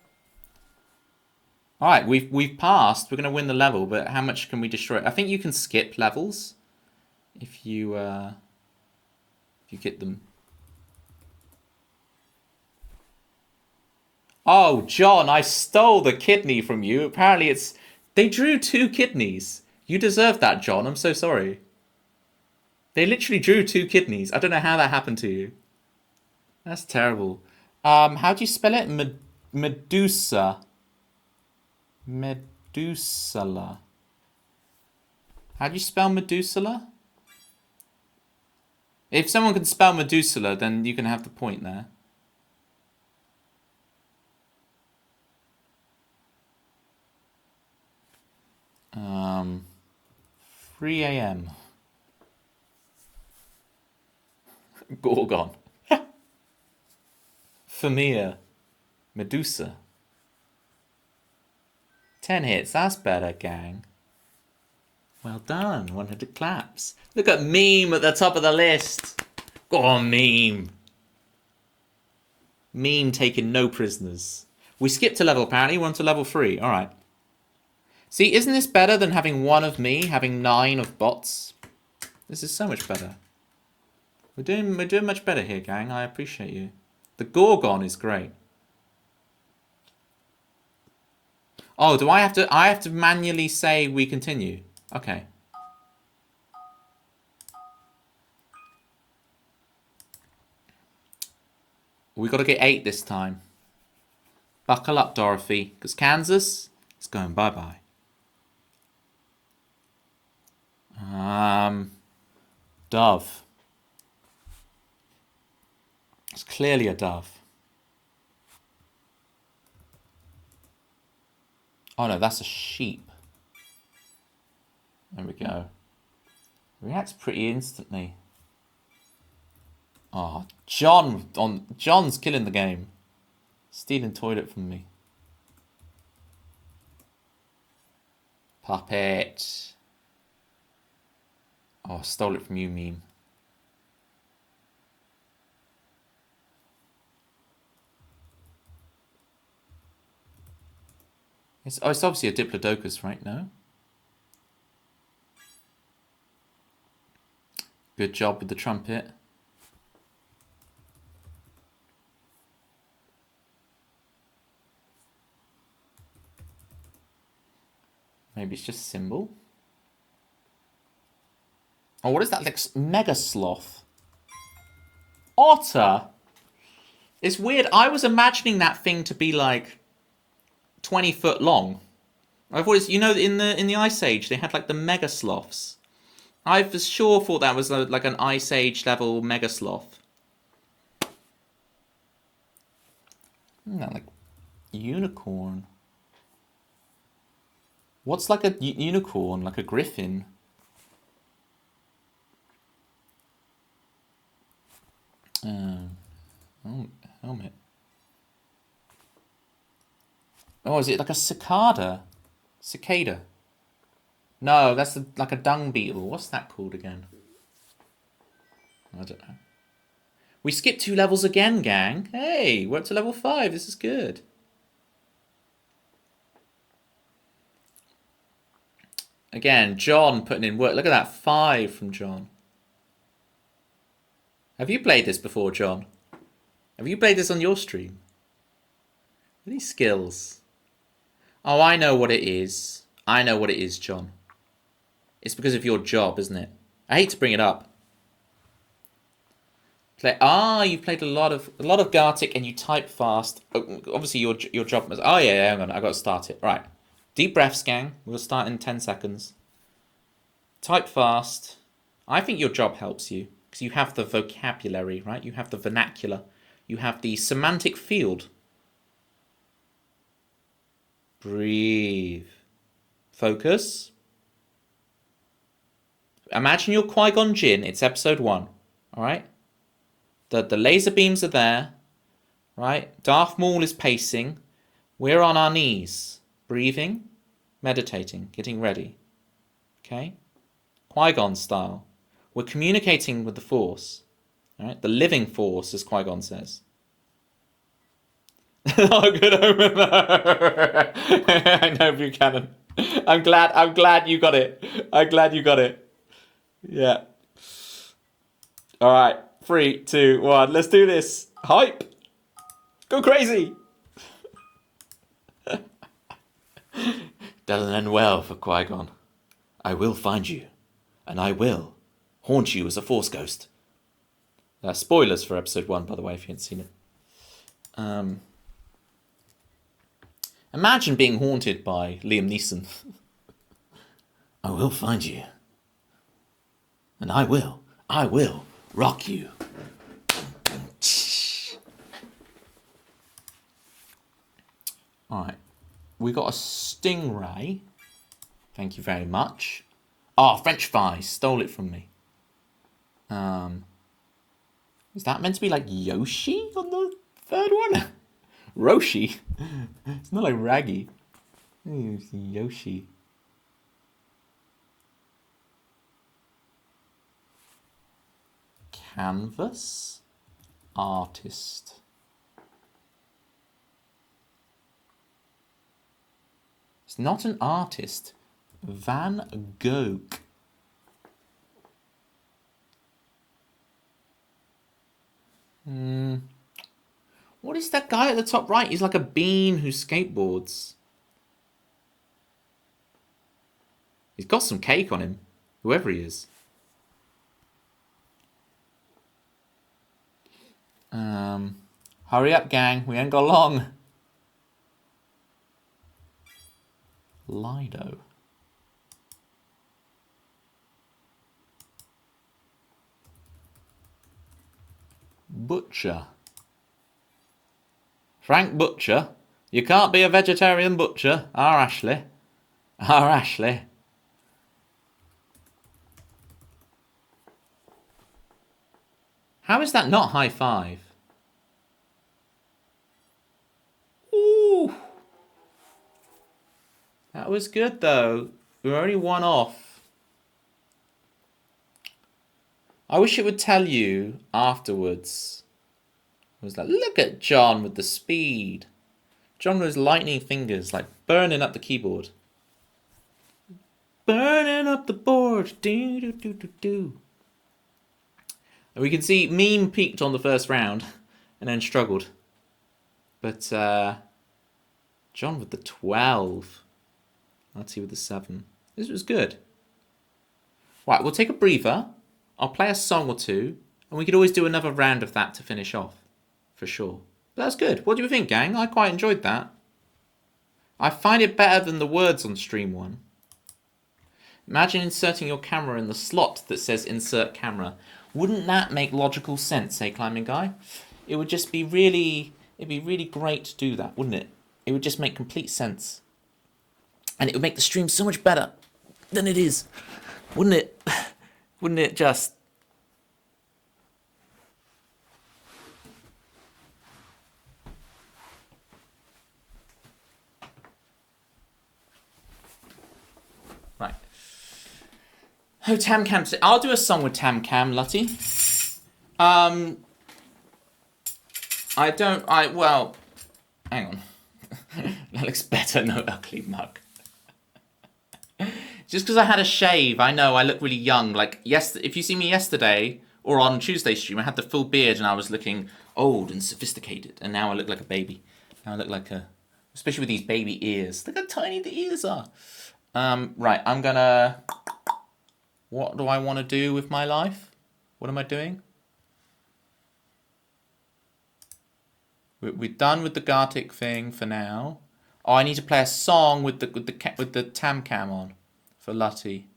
All right, we've passed. We're gonna win the level, but how much can we destroy? I think you can skip levels if you get them. Oh, John, I stole the kidney from you. Apparently, they drew 2 kidneys. You deserve that, John. I'm so sorry. They literally drew 2 kidneys. I don't know how that happened to you. That's terrible. How do you spell it? Medusa. Medusala. How do you spell Medusala? If someone can spell Medusala, then you can have the point there. Um, 3 a.m. Gorgon. Famia. Medusa. 10 hits, that's better, gang. Well done, 100 claps. Look at Meme at the top of the list. Go on, Meme. Meme taking no prisoners. We skipped a level, apparently. We're on to level 3. All right. See, isn't this better than having 1 of me, having 9 of bots? This is so much better. We're doing much better here, gang. I appreciate you. The Gorgon is great. Oh, do I have to manually say we continue? Okay. We got to get 8 this time. Buckle up, Dorothy, because Kansas is going bye-bye. Dove. It's clearly a dove. Oh no, that's a sheep. There we go. Reacts pretty instantly. Oh, John's killing the game. Stealing toilet from me. Puppet. Oh, stole it from you, meme. It's obviously a Diplodocus, right? No? Good job with the trumpet. Maybe it's just symbol. Oh, what is that? Like mega sloth. Otter. It's weird. I was imagining that thing to be like 20 foot long. I thought it's, you know, in the Ice Age they had like the mega sloths. I for sure thought that was like an Ice Age level mega sloth. No, like unicorn. What's like a unicorn? Like a griffin? Oh, helmet. Oh, is it like a cicada? Cicada. No, that's like a dung beetle. What's that called again? I don't know. We skipped 2 levels again, gang. Hey, we're up to level 5. This is good. Again, John putting in work. Look at that, 5 from John. Have you played this before, John? Have you played this on your stream? What are these skills? Oh, I know what it is. I know what it is, John. It's because of your job, isn't it? I hate to bring it up. You've played a lot of Gartic and you type fast. Oh, obviously, your job. Oh yeah, hang on. I got to start it. Right. Deep breaths, gang. We'll start in 10 seconds. Type fast. I think your job helps you because you have the vocabulary, right? You have the vernacular. You have the semantic field. Breathe. Focus. Imagine you're Qui-Gon Jinn. It's episode 1. All right. The laser beams are there, right? Darth Maul is pacing. We're on our knees, breathing, meditating, getting ready. Okay? Qui-Gon style. We're communicating with the Force. All right? The living Force, as Qui-Gon says. Oh, good omen. I know, Buchanan. I'm glad you got it. I'm glad you got it. Yeah. All right. 3, 2, 1. Let's do this. Hype. Go crazy. Doesn't end well for Qui-Gon. I will find you, and I will haunt you as a Force ghost. Spoilers for episode 1, by the way, if you haven't seen it. Imagine being haunted by Liam Neeson. I will find you, and I will rock you. Alright. We got a stingray. Thank you very much. French fries. Stole it from me. Is that meant to be like Yoshi on the third one? Roshi? It's not like Raggy. It's Yoshi. Canvas. Artist. It's not an artist. Van Gogh. What is that guy at the top right? He's like a bean who skateboards. He's got some cake on him, whoever he is. Hurry up, gang. We ain't got long. Lido. Butcher. Frank Butcher. You can't be a vegetarian butcher. Ashley. Ashley. How is that not high five? Ooh. That was good, though. We were only one off. I wish it would tell you afterwards. It was like, look at John with the speed. John with his lightning fingers, like burning up the keyboard. Burning up the board. Do, do, do, do, do. And we can see Meme peaked on the first round and then struggled. But John with the 12. Lutty with the 7. This was good. Right, we'll take a breather. I'll play a song or two. And we could always do another round of that to finish off. For sure. But that's good. What do you think, gang? I quite enjoyed that. I find it better than the words on stream one. Imagine inserting your camera in the slot that says insert camera. Wouldn't that make logical sense, eh, Climbing Guy? It would just be really, it'd be really great to do that, wouldn't it? It would just make complete sense. And it would make the stream so much better than it is. Wouldn't it? Wouldn't it just? Right. Oh, Tam Cam. I'll do a song with Tam Cam, Lutty. Well, hang on. That looks better, no ugly mug. Just because I had a shave, I know I look really young. Like, if you see me yesterday or on Tuesday's stream, I had the full beard and I was looking old and sophisticated. And now I look like a baby. Now I look like especially with these baby ears. Look how tiny the ears are. Right, I'm gonna... What do I want to do with my life? What am I doing? We're done with the Gartic thing for now. Oh, I need to play a song with the tam cam on for Lutty.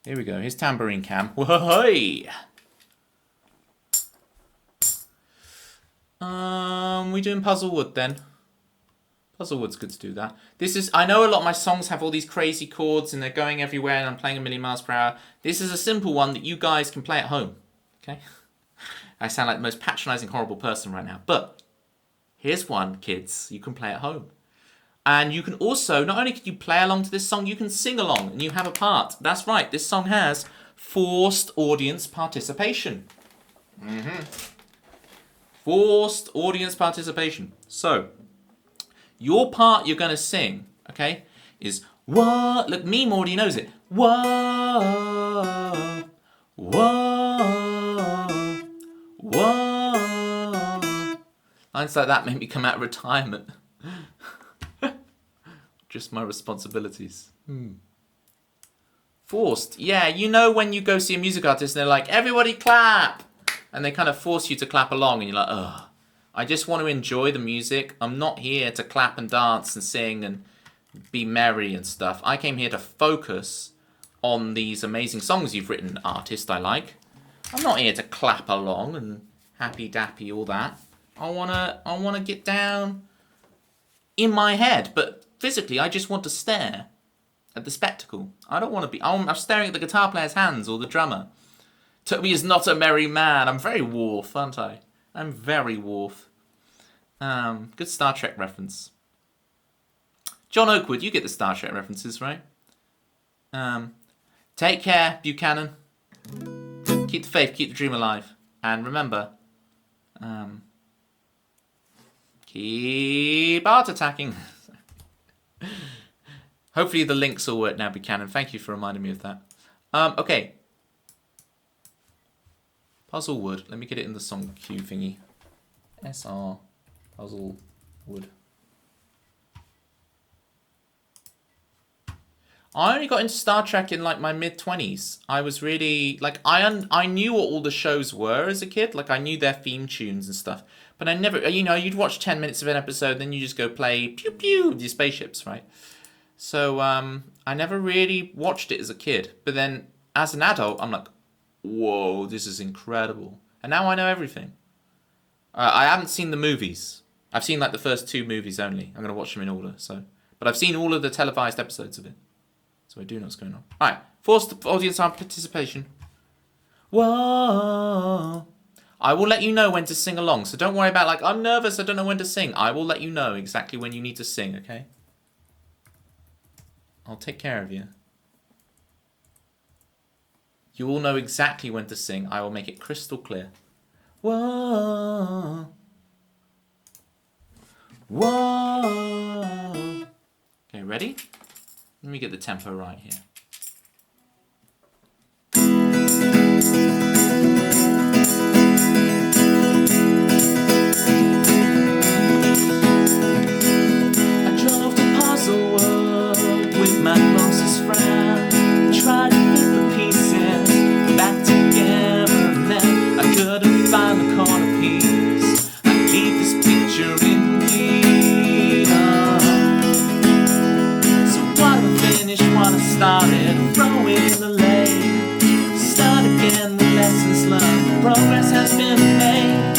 Here we go. Here's tambourine cam. Whoa-hey! We doing Puzzlewood then? Puzzlewood's good to do that. I know a lot of my songs have all these crazy chords and they're going everywhere and I'm playing a million miles per hour. This is a simple one that you guys can play at home. Okay? I sound like the most patronizing, horrible person right now. But here's one, kids, you can play at home. And you can also, not only can you play along to this song, you can sing along and you have a part. That's right, this song has forced audience participation. Forced audience participation. So, your part you're going to sing, okay, is what? Look, Meme already knows it. Whoa, whoa, whoa. Lines like that make me come out of retirement. Just my responsibilities. Forced. Yeah, you know when you go see a music artist and they're like, everybody clap! And they kind of force you to clap along and you're like, ugh. I just want to enjoy the music. I'm not here to clap and dance and sing and be merry and stuff. I came here to focus on these amazing songs you've written, artist I like. I'm not here to clap along and happy-dappy all that. I wanna get down in my head, but physically I just want to stare at the spectacle. I don't want to be... I'm staring at the guitar player's hands or the drummer. Toby is not a merry man. I'm very Worf, aren't I? I'm very Worf. Good Star Trek reference. John Oakwood, you get the Star Trek references, right? Take care, Buchanan. Keep the faith, keep the dream alive. And remember, keep art attacking. Hopefully the links will work now, Buchanan. Thank you for reminding me of that. Okay. Puzzlewood. Let me get it in the song queue thingy. SR Puzzlewood. I only got into Star Trek in like my mid-20s. I was really like I knew what all the shows were as a kid. Like I knew their theme tunes and stuff. But I never, you know, you'd watch 10 minutes of an episode, then you just go play pew pew with your spaceships, right? So I never really watched it as a kid. But then as an adult, I'm like, whoa, this is incredible. And now I know everything. I haven't seen the movies. I've seen like the first 2 movies only. I'm going to watch them in order. But I've seen all of the televised episodes of it. So I do know what's going on. Alright, forced audience participation. Whoa. I will let you know when to sing along. So don't worry about like, I'm nervous, I don't know when to sing. I will let you know exactly when you need to sing, okay? I'll take care of you. You will know exactly when to sing. I will make it crystal clear. Whoa. Whoa. Okay, ready? Let me get the tempo right here. I drove to Puzzlewood with my closest friend. Tried to put the pieces back together, and then I couldn't find the corner piece. I leave this picture incomplete. So what I finished, what I started, throw it in the lake. Start again with lessons learned. Progress has been made.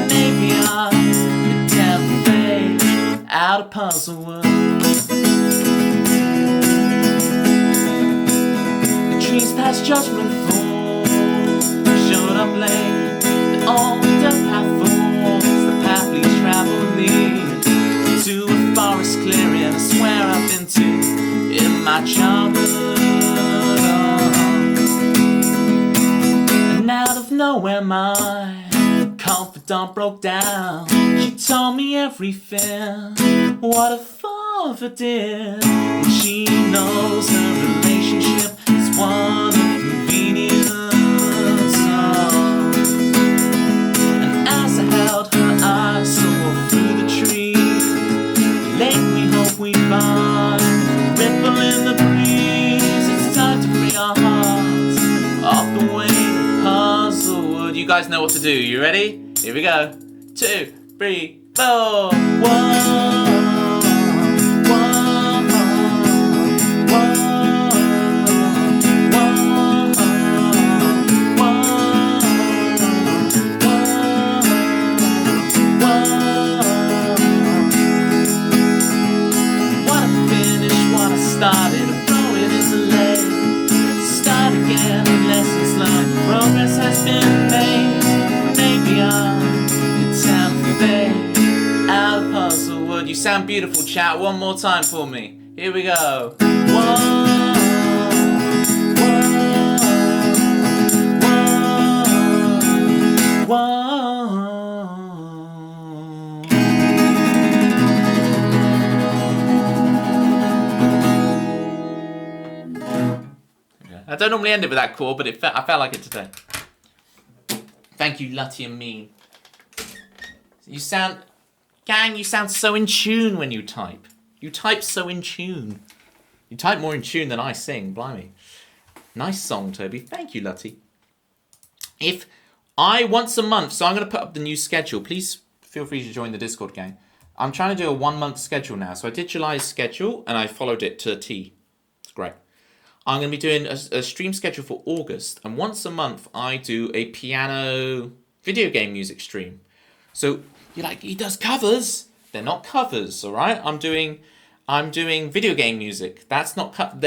Maybe I could tell the fate out of Puzzlewood. The trees past Judgment Falls showed up late. The only dirt path falls, the path least traveled leads to a forest clearing. I swear I've been to in my childhood. And out of nowhere my confidant broke down. She told me everything, what a father did. And she knows her relationship is one of convenience. And as I held her, I saw through the trees. Lake we hope we find, ripple in the breeze. It's time to free our hearts off the weight of Puzzlewood. You guys know what to do. You ready? Here we go. 2, 3, 4. Whoa. Started to throw it in the lake. Start again with lessons learned. Progress has been made. Maybe I could tell the fate out of Puzzlewood. You sound beautiful, chat. One more time for me. Here we go. Whoa. Whoa. Whoa. I don't normally end it with that chord, but I felt like it today. Thank you, Lutty and Mean. You sound so in tune when you type. You type so in tune. You type more in tune than I sing, blimey. Nice song, Toby. Thank you, Lutty. If I, once a month, so I'm going to put up the new schedule. Please feel free to join the Discord gang. I'm trying to do a 1 month schedule now. So I did July's schedule and I followed it to a T. It's great. I'm going to be doing a stream schedule for August, and once a month I do a piano video game music stream. So you're like, he does covers? They're not covers, all right? I'm doing video game music. They're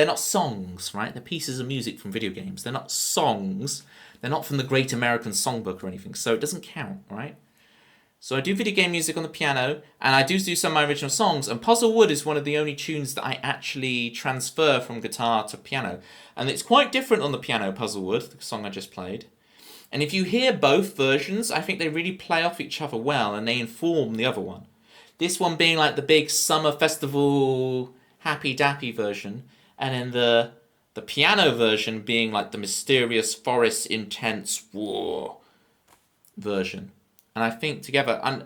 not songs, right? They're pieces of music from video games. They're not songs. They're not from the Great American Songbook or anything, so it doesn't count, right? So I do video game music on the piano, and I do some of my original songs, and Puzzlewood is one of the only tunes that I actually transfer from guitar to piano. And it's quite different on the piano, Puzzlewood, the song I just played. And if you hear both versions, I think they really play off each other well, and they inform the other one. This one being like the big summer festival, happy-dappy version, and then the piano version being like the mysterious, forest, intense, war version. And I think together, and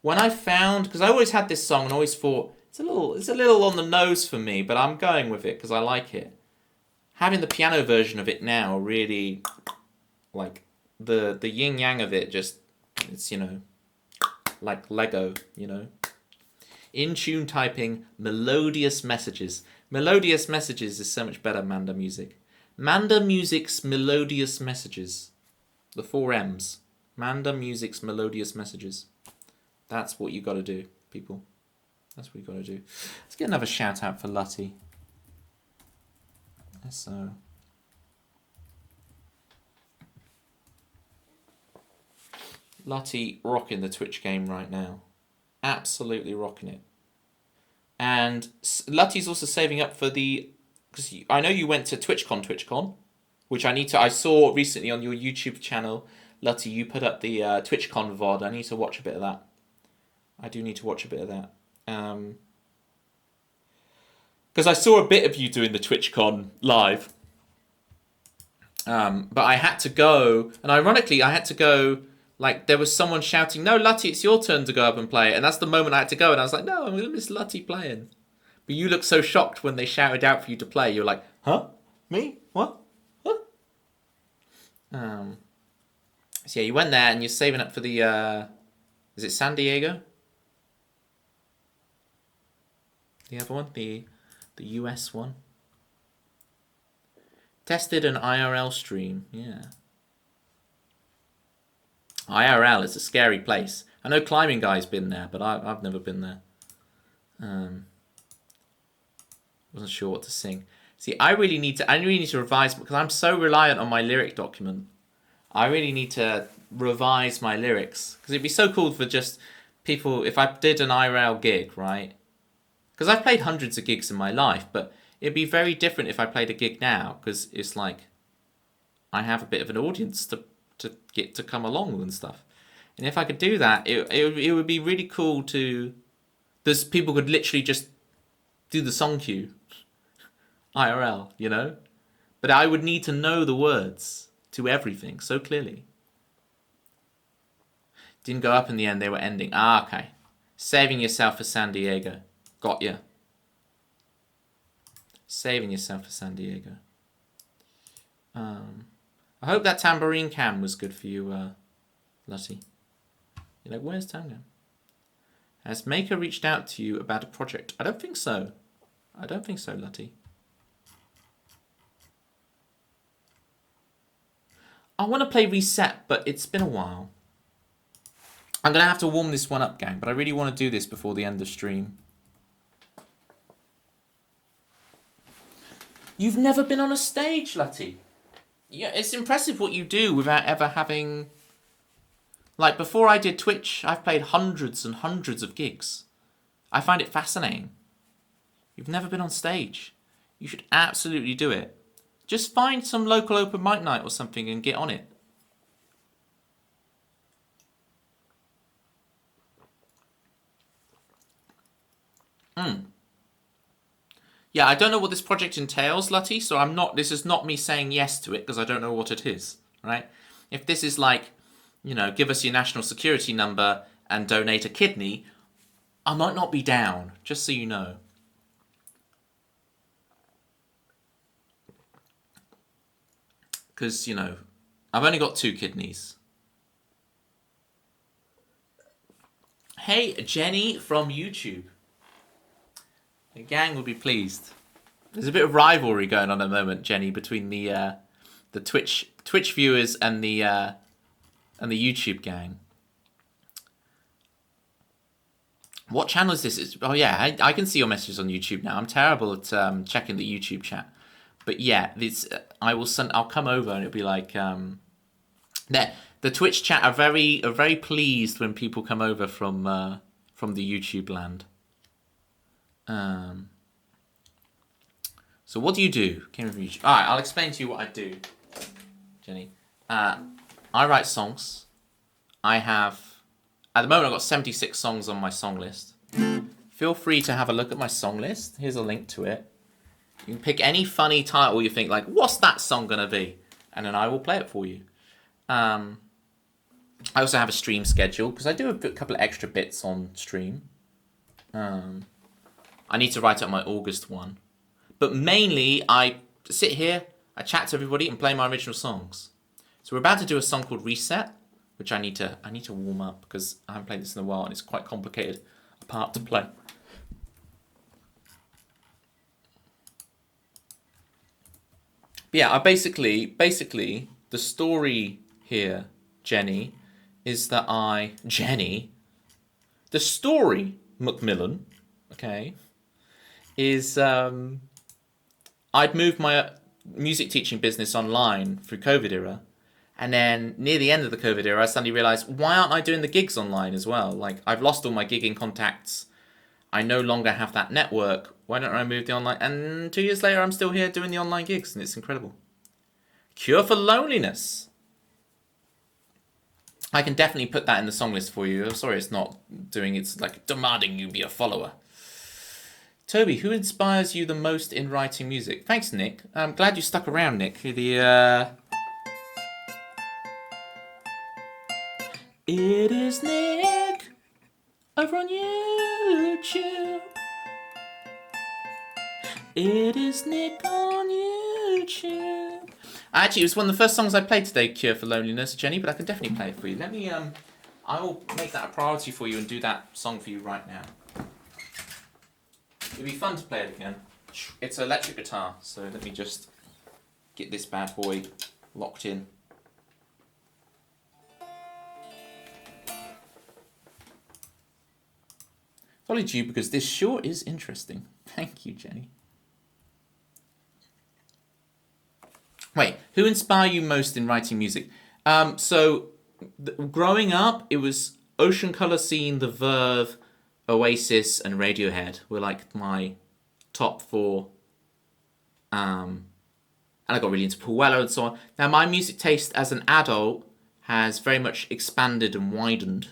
when I found, because I always had this song and always thought, it's a little on the nose for me, but I'm going with it because I like it. Having the piano version of it now really, like, the yin yang of it just, it's, like Lego, In tune typing, melodious messages. Melodious messages is so much better, Manda Music. Manda Music's melodious messages. The 4 M's. Manda Music's melodious messages. That's what you got to do, people. That's what you got to do. Let's get another shout out for Lutty. So. Lutty rocking the Twitch game right now. Absolutely rocking it. And Lutty's also saving up for the... Because I know you went to TwitchCon, which I saw recently on your YouTube channel. Lutty, you put up the TwitchCon VOD. I need to watch a bit of that. I do need to watch a bit of that. Because I saw a bit of you doing the TwitchCon live. But I had to go, and ironically, I had to go, like, there was someone shouting, "No, Lutty, it's your turn to go up and play." And that's the moment I had to go, and I was like, no, I'm going to miss Lutty playing. But you looked so shocked when they shouted out for you to play. You were like, huh? Me? What? Huh? So yeah, you went there, and you're saving up for the, is it San Diego? The other one? The US one? Tested an IRL stream, yeah. IRL is a scary place. I know Climbing Guy's been there, but I've never been there. Wasn't sure what to sing. See, I really need to revise, because I'm so reliant on my lyric document. I really need to revise my lyrics, because it'd be so cool for just people, if I did an IRL gig, right? Because I've played hundreds of gigs in my life, but it'd be very different if I played a gig now, because it's like I have a bit of an audience to get to come along and stuff. And if I could do that, it would be really cool to... people could literally just do the song cue. IRL, you know? But I would need to know the words to everything so clearly. Didn't go up in the end, they were ending. Ah, okay. Saving yourself for San Diego. Got ya. Saving yourself for San Diego. I hope that tambourine cam was good for you, Lutty. You're like, where's Tam? Has Maker reached out to you about a project? I don't think so. I don't think so, Lutty. I want to play Reset, but it's been a while. I'm going to have to warm this one up, gang, but I really want to do this before the end of stream. You've never been on a stage, Lutty. Yeah, it's impressive what you do without ever having... Like, before I did Twitch, I've played hundreds and hundreds of gigs. I find it fascinating. You've never been on stage. You should absolutely do it. Just find some local open mic night or something and get on it. Yeah, I don't know what this project entails, Lutty, so this is not me saying yes to it because I don't know what it is, right? If this is like, you know, give us your national security number and donate a kidney, I might not be down, just so you know. Because, you know, I've only got 2 kidneys. Hey, Jenny from YouTube. The gang will be pleased. There's a bit of rivalry going on at the moment, Jenny, between the Twitch viewers and the YouTube gang. What channel is this? Oh yeah, I can see your messages on YouTube now. I'm terrible at checking the YouTube chat, but yeah, this I'll come over and it'll be like the Twitch chat are very pleased when people come over from the YouTube land. So what do you do? Alright, I'll explain to you what I do, Jenny. I write songs. I have, at the moment I've got 76 songs on my song list. Feel free to have a look at my song list. Here's a link to it. You can pick any funny title you think, like, what's that song gonna be? And then I will play it for you. I also have a stream schedule, because I do a couple of extra bits on stream. I need to write up my August one. But mainly, I sit here, I chat to everybody, and play my original songs. So we're about to do a song called Reset, which I need to warm up, because I haven't played this in a while, and it's quite complicated a part to play. But yeah, basically, the story here, Jenny, is that the story, Macmillan, okay, is I'd moved my music teaching business online through COVID era, And then near the end of the COVID era, I suddenly realized, why aren't I doing the gigs online as well? Like, I've lost all my gigging contacts. I no longer have that network. Why don't I move the online? And 2 years later, I'm still here doing the online gigs, and it's incredible. Cure for Loneliness. I can definitely put that in the song list for you. I'm sorry it's not doing, it's like demanding you be a follower. Toby, who inspires you the most in writing music? Thanks, Nick. I'm glad you stuck around, Nick. It is Nick over on YouTube. It is Nick on YouTube. Actually, it was one of the first songs I played today, Cure for Loneliness, Jenny, but I can definitely play it for you. Let me, I will make that a priority for you and do that song for you right now. It'd be fun to play it again. It's an electric guitar, so let me just get this bad boy locked in. Followed you because this sure is interesting. Thank you, Jenny. Wait, who inspire you most in writing music? Growing up, it was Ocean Colour Scene, The Verve, Oasis, and Radiohead were like my top 4. And I got really into Paul Weller and so on. Now, my music taste as an adult has very much expanded and widened.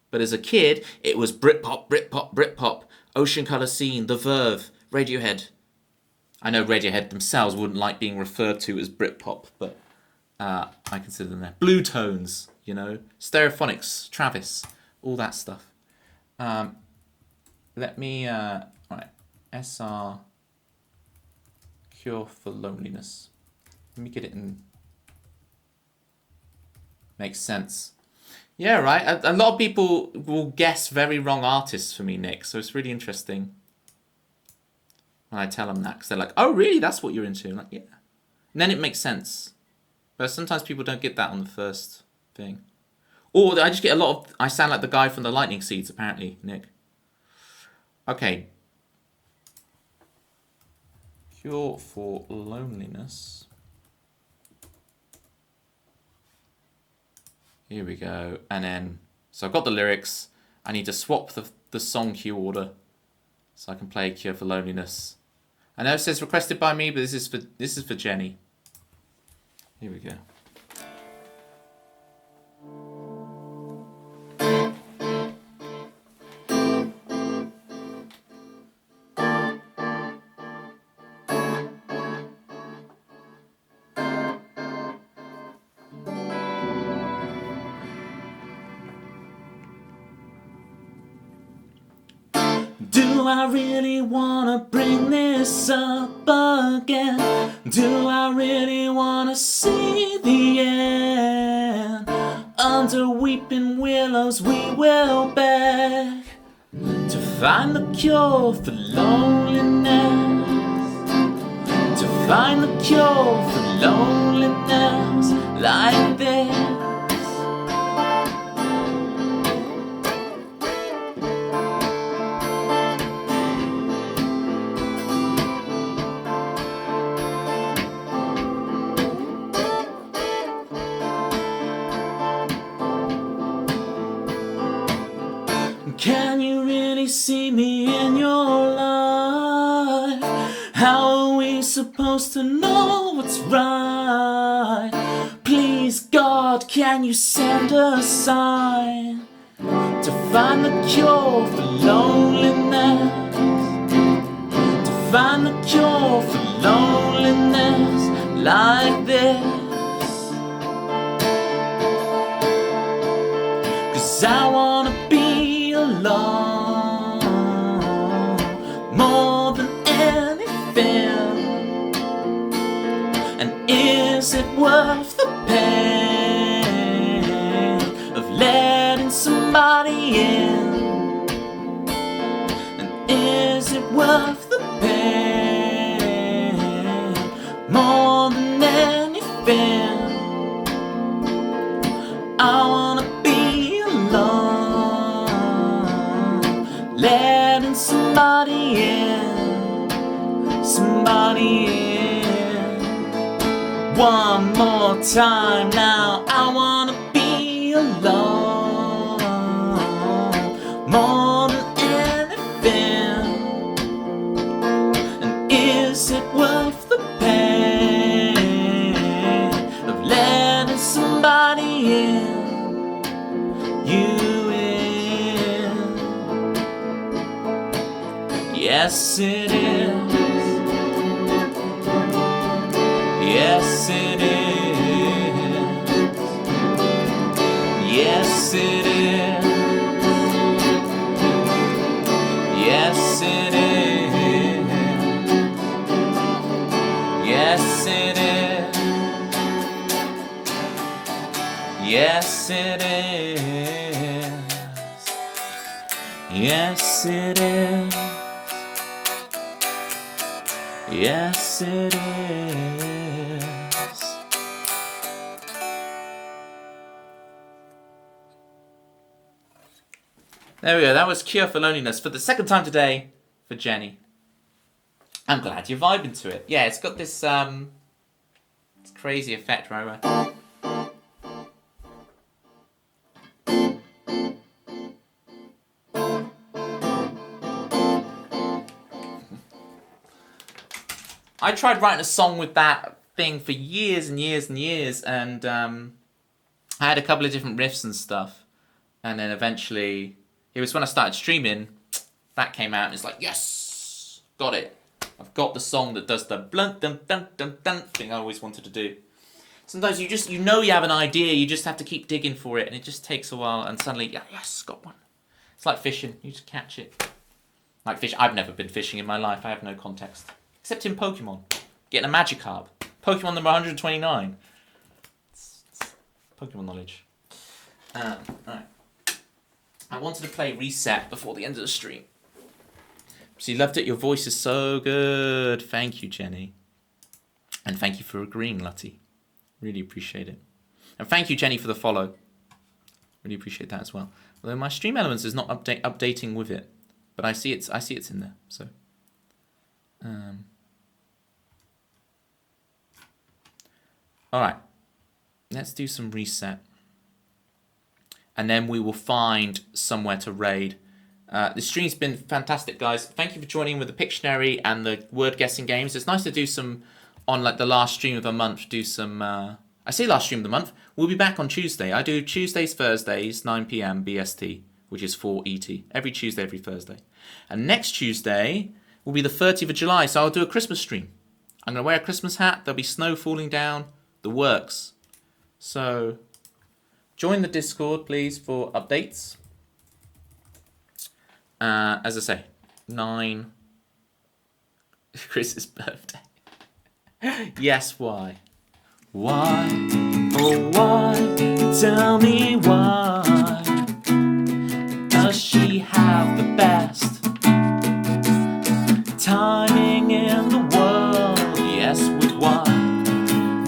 But as a kid, it was Britpop, Britpop, Britpop, Ocean Colour Scene, The Verve, Radiohead. I know Radiohead themselves wouldn't like being referred to as Britpop, but I consider them there. Blue Tones, you know, Stereophonics, Travis, all that stuff. Let me, right, SR, Cure for Loneliness. Let me get it in. Makes sense. Yeah, right. A lot of people will guess very wrong artists for me, Nick. So it's really interesting when I tell them that. Because they're like, oh, really? That's what you're into? I'm like, yeah. And then it makes sense. But sometimes people don't get that on the first thing. Or I just get a lot of... I sound like the guy from the Lightning Seeds, apparently, Nick. Okay. Cure for Loneliness. Here we go. And then, so I've got the lyrics. I need to swap the song cue order so I can play Cure for Loneliness. I know it says requested by me, but this is for Jenny. Here we go. Do I really wanna bring this up again? Do I really wanna see the end? Under weeping willows we will beg to find the cure for loneliness. To find the cure for loneliness like this. Can you really see me in your life? How are we supposed to know what's right? Please, God, can you send a sign to find the cure for loneliness? To find the cure for loneliness like this. 'Cause I wanna be alone more than anything. And is it worth the pain of letting somebody in? And is it worth the pain more than anything? I wanna be alone, letting somebody in, somebody in. one more time now. I wanna be alone more than anything. And is it worth the pain of letting somebody in? You in? Yes, it is. Yes, it is. Yes, it is. Yes, it is. Yes, it is. Yes, it is. Yes, it is. Yes, it is. There we go. That was Cure for Loneliness for the second time today for Jenny. I'm glad you're vibing to it. Yeah, it's got this crazy effect, right? I tried writing a song with that thing for years and years and years, and I had a couple of different riffs and stuff, and then eventually, it was when I started streaming, that came out, and it's like, yes, got it. I've got the song that does the blunt dun dun dun dun thing I always wanted to do. Sometimes you know you have an idea, you just have to keep digging for it, and it just takes a while, and suddenly, yeah, yes, got one. It's like fishing, you just catch it. Like fish, I've never been fishing in my life, I have no context. Except in Pokemon. Getting a Magikarp. Pokemon number 129. It's Pokemon knowledge. Alright. I wanted to play Reset before the end of the stream. So you loved it, your voice is so good. Thank you, Jenny. And thank you for agreeing, Lutty. Really appreciate it. And thank you, Jenny, for the follow. Really appreciate that as well. Although my stream elements is not updating with it. But I see it's in there, so. Alright, let's do some Reset. And then we will find somewhere to raid. The stream's been fantastic, guys. Thank you for joining with the Pictionary and the word guessing games. It's nice to do some, on like the last stream of the month, do some, I say last stream of the month, we'll be back on Tuesday. I do Tuesdays, Thursdays, 9 PM BST, which is 4 ET. Every Tuesday, every Thursday. And next Tuesday will be the 30th of July, so I'll do a Christmas stream. I'm going to wear a Christmas hat, there'll be snow falling down, the works. So, join the Discord, please, for updates. As I say, 9... Chris's birthday. Yes, why? Why? Oh, why? Tell me why. Does she have the best timing in the world? Yes, with why?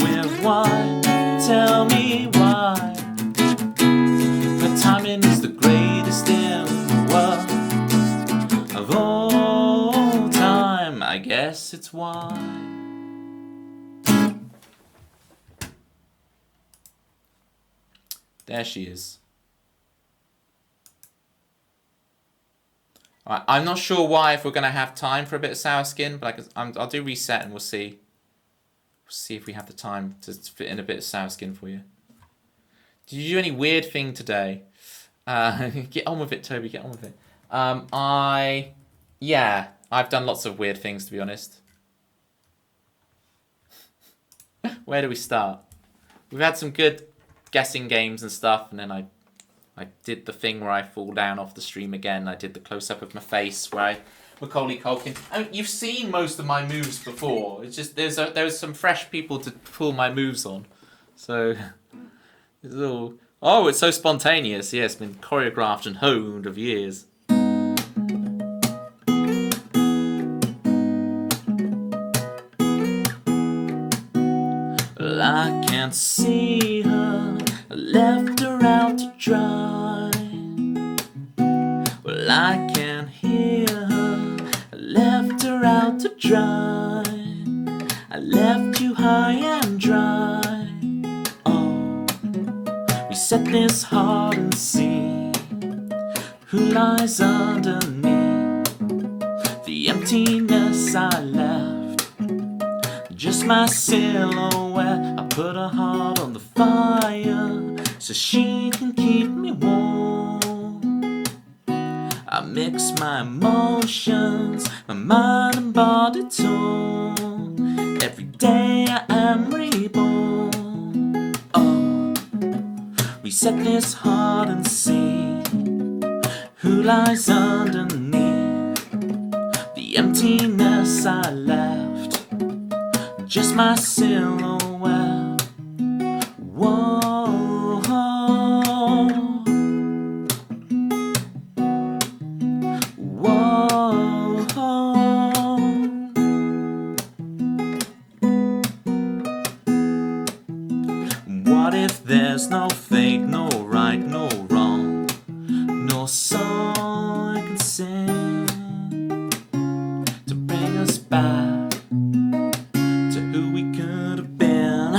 With why? Tell me why. Her timing is the greatest in the world of all time. I guess it's why. There she is. Alright, I'm not sure why, if we're going to have time for a bit of sour skin, but I'll do Reset and we'll see. We'll see if we have the time to fit in a bit of sour skin for you. Did you do any weird thing today? Get on with it, Toby, get on with it. Yeah, I've done lots of weird things, to be honest. Where do we start? We've had some good guessing games and stuff, and then I did the thing where I fall down off the stream again. I did the close-up of my face where Macaulay Culkin. I mean, you've seen most of my moves before. It's just there's some fresh people to pull my moves on. So it's all, oh, it's so spontaneous. Yeah, it's been choreographed and honed of years. Well, I can't see her, I left her out to dry. Well, I can't hear her, I left her out to dry. I left you high and dry. Reset this heart and see who lies underneath the emptiness I left. Just my silhouette. I put her heart on the fire so she can keep me warm. I mix my emotions, my mind and body torn. Every day I am reborn. Oh, reset this heart and see who lies underneath the emptiness I left. Just my silhouette. Whoa. What if there's no fate, no right, no wrong, no song I can sing to bring us back to who we could have been?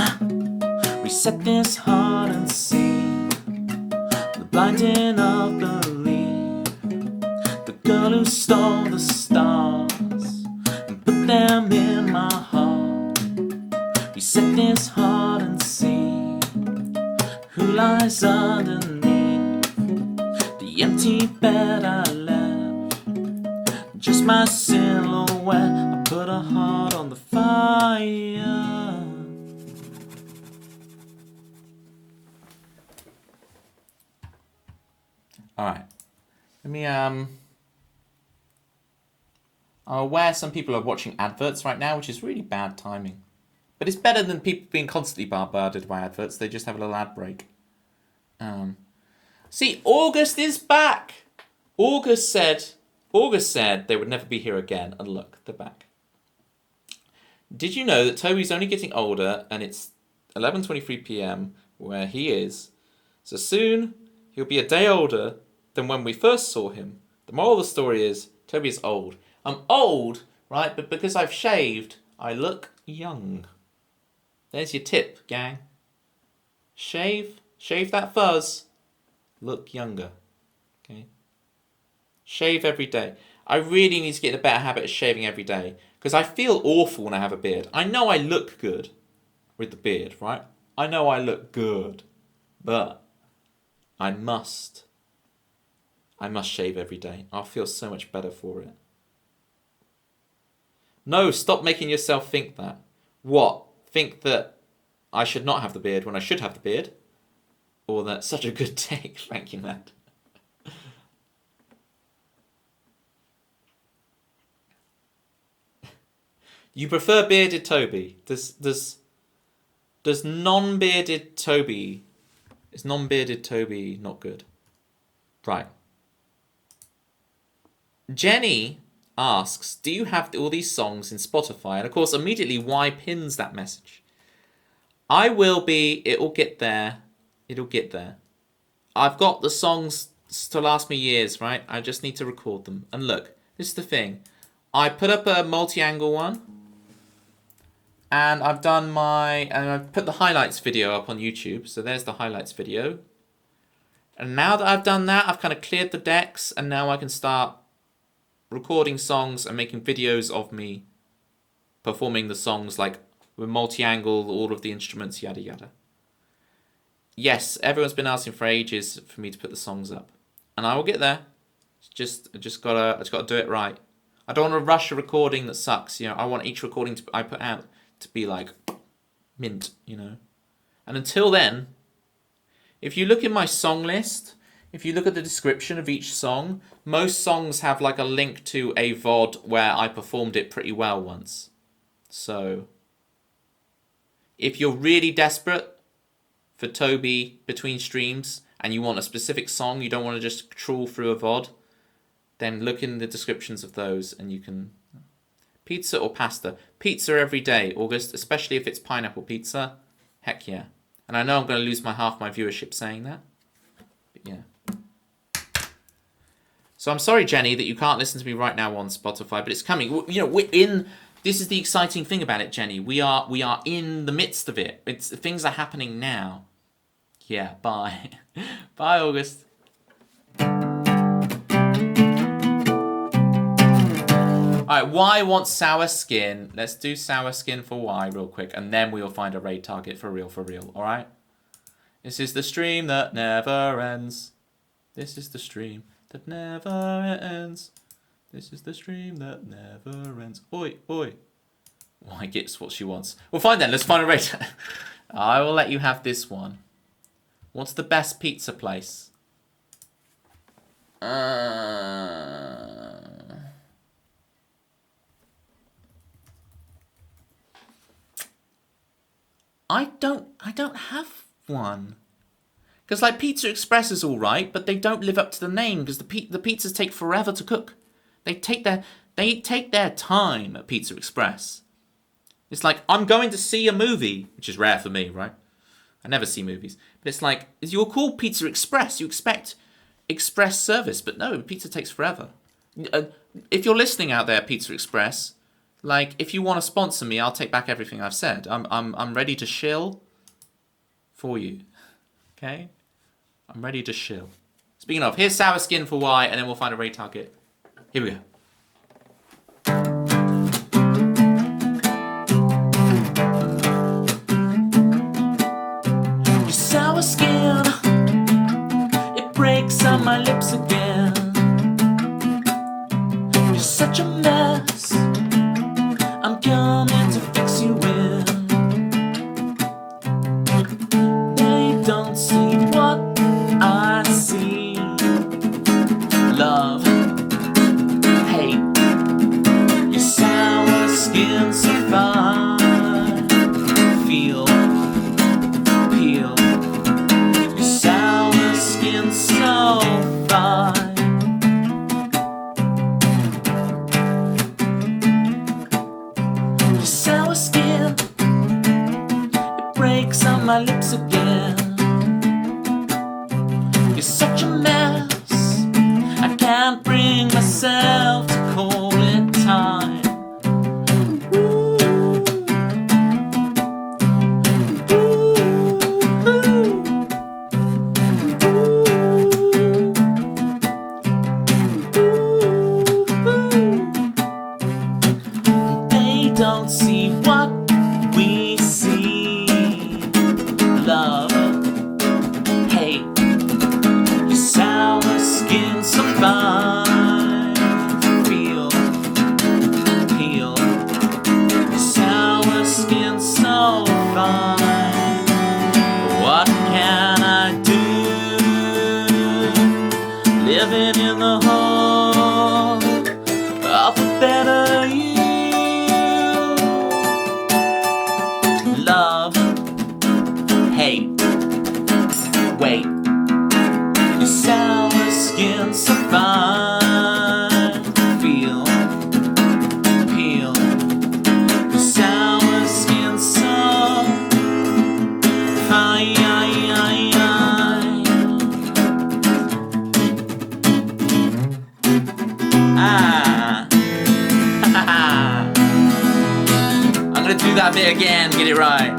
Reset this heart and see the blinding of belief, the girl who stole the stars and put them in my heart. Reset this heart and see who lies underneath the empty bed I left. Just my silhouette. I put a heart on the fire. Alright. Let me I'm aware some people are watching adverts right now, which is really bad timing. But it's better than people being constantly bombarded by adverts. They just have a little ad break. See, August is back. August said they would never be here again. And look, they're back. Did you know that Toby's only getting older and it's 11:23 p.m. where he is? So soon he'll be a day older than when we first saw him. The moral of the story is Toby is old. I'm old, right? But because I've shaved, I look young. There's your tip, gang. Shave that fuzz. Look younger. Okay. Shave every day. I really need to get in a better habit of shaving every day because I feel awful when I have a beard. I know I look good with the beard, right? I know I look good, but I must shave every day. I'll feel so much better for it. No, stop making yourself think that. What? Think that I should not have the beard when I should have the beard? Or that such a good take? Thank you, Matt. You prefer bearded Toby? Does non-bearded Toby? Is non-bearded Toby not good? Right. Jenny asks, do you have all these songs in Spotify? And of course, immediately, why pins that message? I will be, it'll get there. It'll get there. I've got the songs to last me years, right? I just need to record them. And look, this is the thing. I put up a multi-angle one. And I've put the highlights video up on YouTube. So there's the highlights video. And now that I've done that, I've kind of cleared the decks. And now I can start recording songs and making videos of me performing the songs, like with multi-angle, all of the instruments, yada yada. Yes, everyone's been asking for ages for me to put the songs up, and I will get there. I just gotta do it right. I don't want to rush a recording that sucks. You know, I want each recording I put out to be like mint. You know, and until then, if you look in my song list. If you look at the description of each song, most songs have like a link to a VOD where I performed it pretty well once. So, if you're really desperate for Toby between streams and you want a specific song, you don't want to just trawl through a VOD, then look in the descriptions of those and you can... Pizza or pasta? Pizza every day, August, especially if it's pineapple pizza. Heck yeah. And I know I'm going to lose half my viewership saying that. But yeah. So I'm sorry, Jenny, that you can't listen to me right now on Spotify, but it's coming. You know, we're in. This is the exciting thing about it, Jenny. We are in the midst of it. Things are happening now. Yeah, bye. Bye, August. Alright, Y wants sour skin. Let's do sour skin for Y real quick, and then we will find a raid target for real, alright? This is the stream that never ends. This is the stream that never ends. This is the stream that never ends. Oi, oi. Y gets what she wants. Well, fine then, let's find a raid. I will let you have this one. What's the best pizza place? I don't have one. Because like Pizza Express is all right, but they don't live up to the name because the pizzas take forever to cook. They take their time at Pizza Express. It's like, I'm going to see a movie, which is rare for me, right? I never see movies. But it's like, you're called Pizza Express. You expect express service, but no, pizza takes forever. If you're listening out there, Pizza Express, like, if you want to sponsor me, I'll take back everything I've said. I'm ready to shill for you. Okay? I'm ready to shill. Speaking of, here's sour skin for Y, and then we'll find a raid target. Here we go. Your sour skin, it breaks on my lips again. You're such a mess. I'm coming to fix you in. They don't see what I see. Love, hate, your sour skin so fine. Feel, peel, your sour skin so fine. Your sour skin, it breaks on my lips again. You're such a mess. I can't bring myself to call it time. Ooh. They don't see what we see. Love, hate, your sour skin so fine. Feel, peel, your sour skin so fine. What can I do? Living in the hope of a better you. Love, hate, wait, your sour skin so fine. Feel, peel, your sour skin so fine. I'm gonna do that bit again, get it right.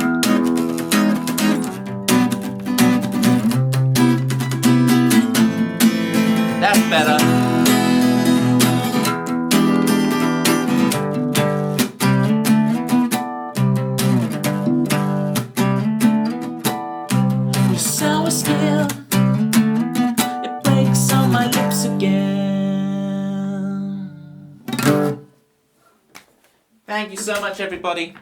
That's better. Your sour skin, it breaks on my lips again. Thank you so much, everybody.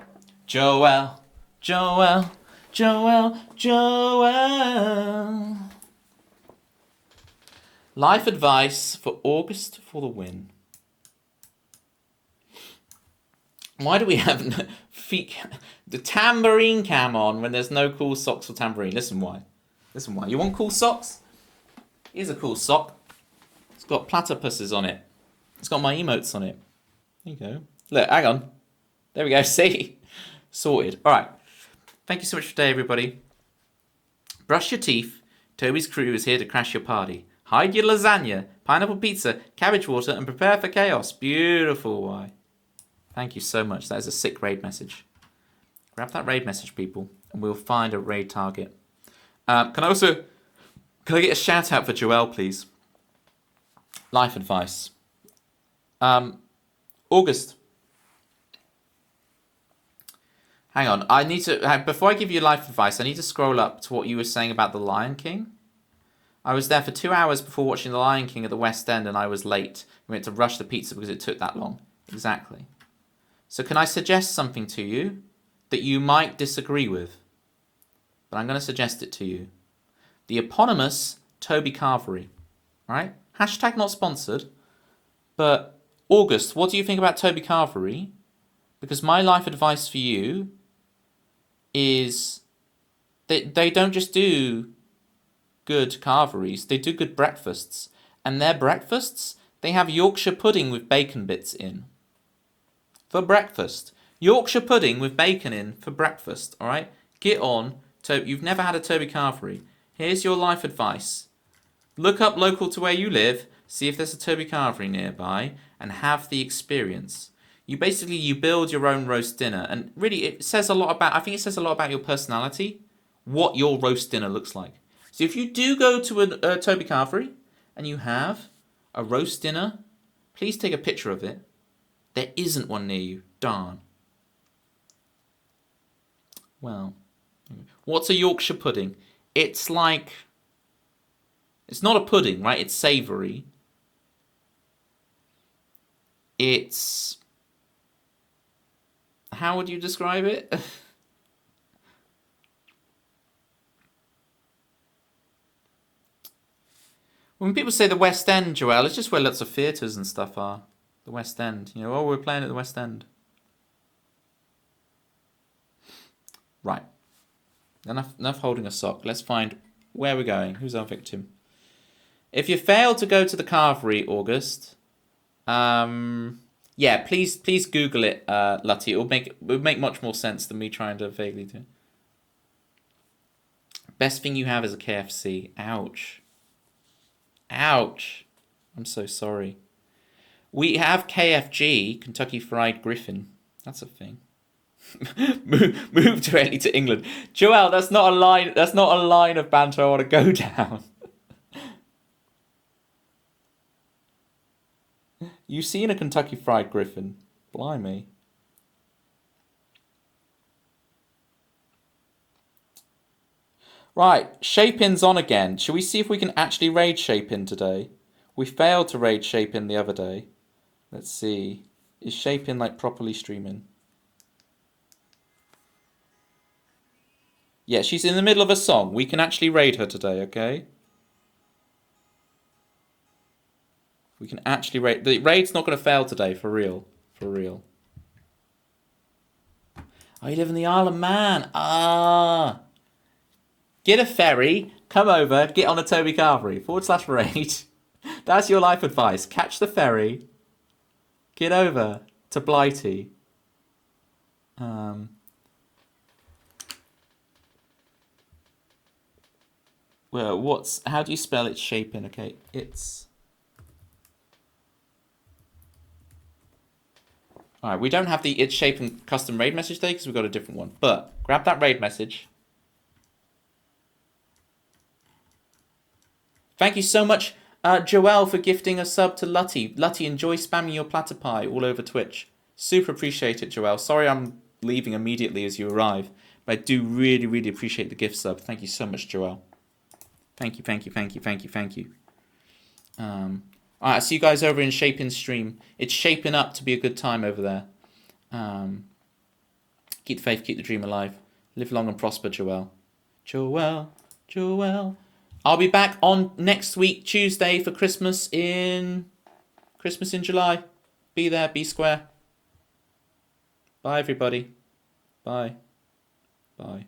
Joel, Joel, Joel, Joel. Life advice for August for the win. Why do we have the tambourine cam on when there's no cool socks or tambourine? Listen why. Listen why. You want cool socks? Here's a cool sock. It's got platypuses on it. It's got my emotes on it. There you go. Look, hang on. There we go. See? Sorted. All right. Thank you so much for today, everybody. Brush your teeth. Toby's crew is here to crash your party. Hide your lasagna, pineapple pizza, cabbage water, and prepare for chaos. Beautiful, why? Thank you so much. That is a sick raid message. Grab that raid message, people, and we'll find a raid target. Can I get a shout out for Joelle, please? Life advice. August. Hang on. I need to before I give you life advice, I need to scroll up to what you were saying about the Lion King. I was there for 2 hours before watching the Lion King at the West End, and I was late. We had to rush the pizza because it took that long. Exactly. So can I suggest something to you that you might disagree with? But I'm going to suggest it to you. The eponymous Toby Carvery. Right? Hashtag not sponsored. But August, what do you think about Toby Carvery? Because my life advice for you is they don't just do good carveries, they do good breakfasts. And their breakfasts, they have Yorkshire pudding with bacon bits in. For breakfast. Yorkshire pudding with bacon in for breakfast, alright? Get on. You've never had a Toby Carvery. Here's your life advice. Look up local to where you live, see if there's a Toby Carvery nearby, and have the experience. You build your own roast dinner, and really it says a lot about, I think it says a lot about your personality, what your roast dinner looks like. So if you do go to a Toby Carvery, and you have a roast dinner, please take a picture of it. There isn't one near you. Darn. Well, what's a Yorkshire pudding? It's not a pudding, right? It's savoury. How would you describe it? When people say the West End, Joelle, it's just where lots of theatres and stuff are. The West End. We're playing at the West End. Right. Enough holding a sock. Let's find where we're going. Who's our victim? If you fail to go to the Carvery, August, yeah, please Google it, Lutty. It would make much more sense than me trying to vaguely do it. Best thing you have is a KFC. Ouch. Ouch. I'm so sorry. We have KFG, Kentucky Fried Griffin. That's a thing. Move directly to England. Joelle, that's not a line. That's not a line of banter I want to go down. You seen a Kentucky Fried Griffin? Blimey. Right, Shape-In's on again. Shall we see if we can actually raid Shape-In today? We failed to raid Shape-In the other day. Let's see. Is Shape-In properly streaming? Yeah, she's in the middle of a song. We can actually raid her today, okay? We can actually raid. The raid's not going to fail today, for real. For real. Oh, you live in the Isle of Man. Ah. Get a ferry, come over, get on a Toby Carvery, /raid. That's your life advice. Catch the ferry, get over to Blighty. Well, how do you spell it? Shape-In? Okay, it's. All right, we don't have the It's Shape-In custom raid message today because we've got a different one. But grab that raid message. Thank you so much, Joelle, for gifting a sub to Lutty. Lutty, enjoy spamming your platter pie all over Twitch. Super appreciate it, Joelle. Sorry I'm leaving immediately as you arrive, but I do really, really appreciate the gift sub. Thank you so much, Joelle. Thank you, thank you, thank you, thank you, thank you. All right, I'll see you guys over in Shape-In stream. It's shaping up to be a good time over there. Keep the faith, keep the dream alive. Live long and prosper, Joelle. Joelle. I'll be back on next week, Tuesday, for Christmas in July. Be there, be square. Bye, everybody. Bye. Bye.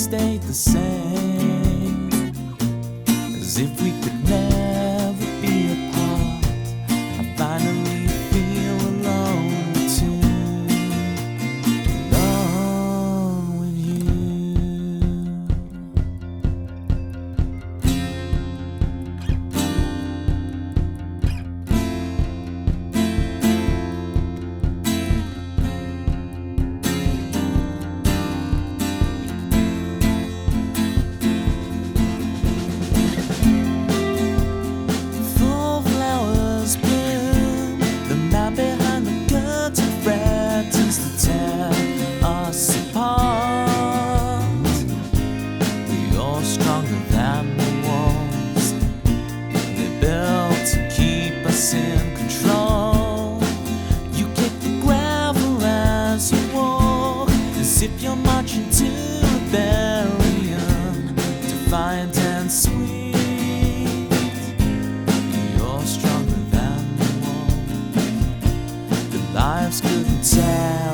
stayed the same, as if we could never be apart. I finally feel alone too, alone with in control. You kick the gravel as you walk, as if you're marching to rebellion, defiant and sweet. You're stronger than the wall. The lives couldn't tell.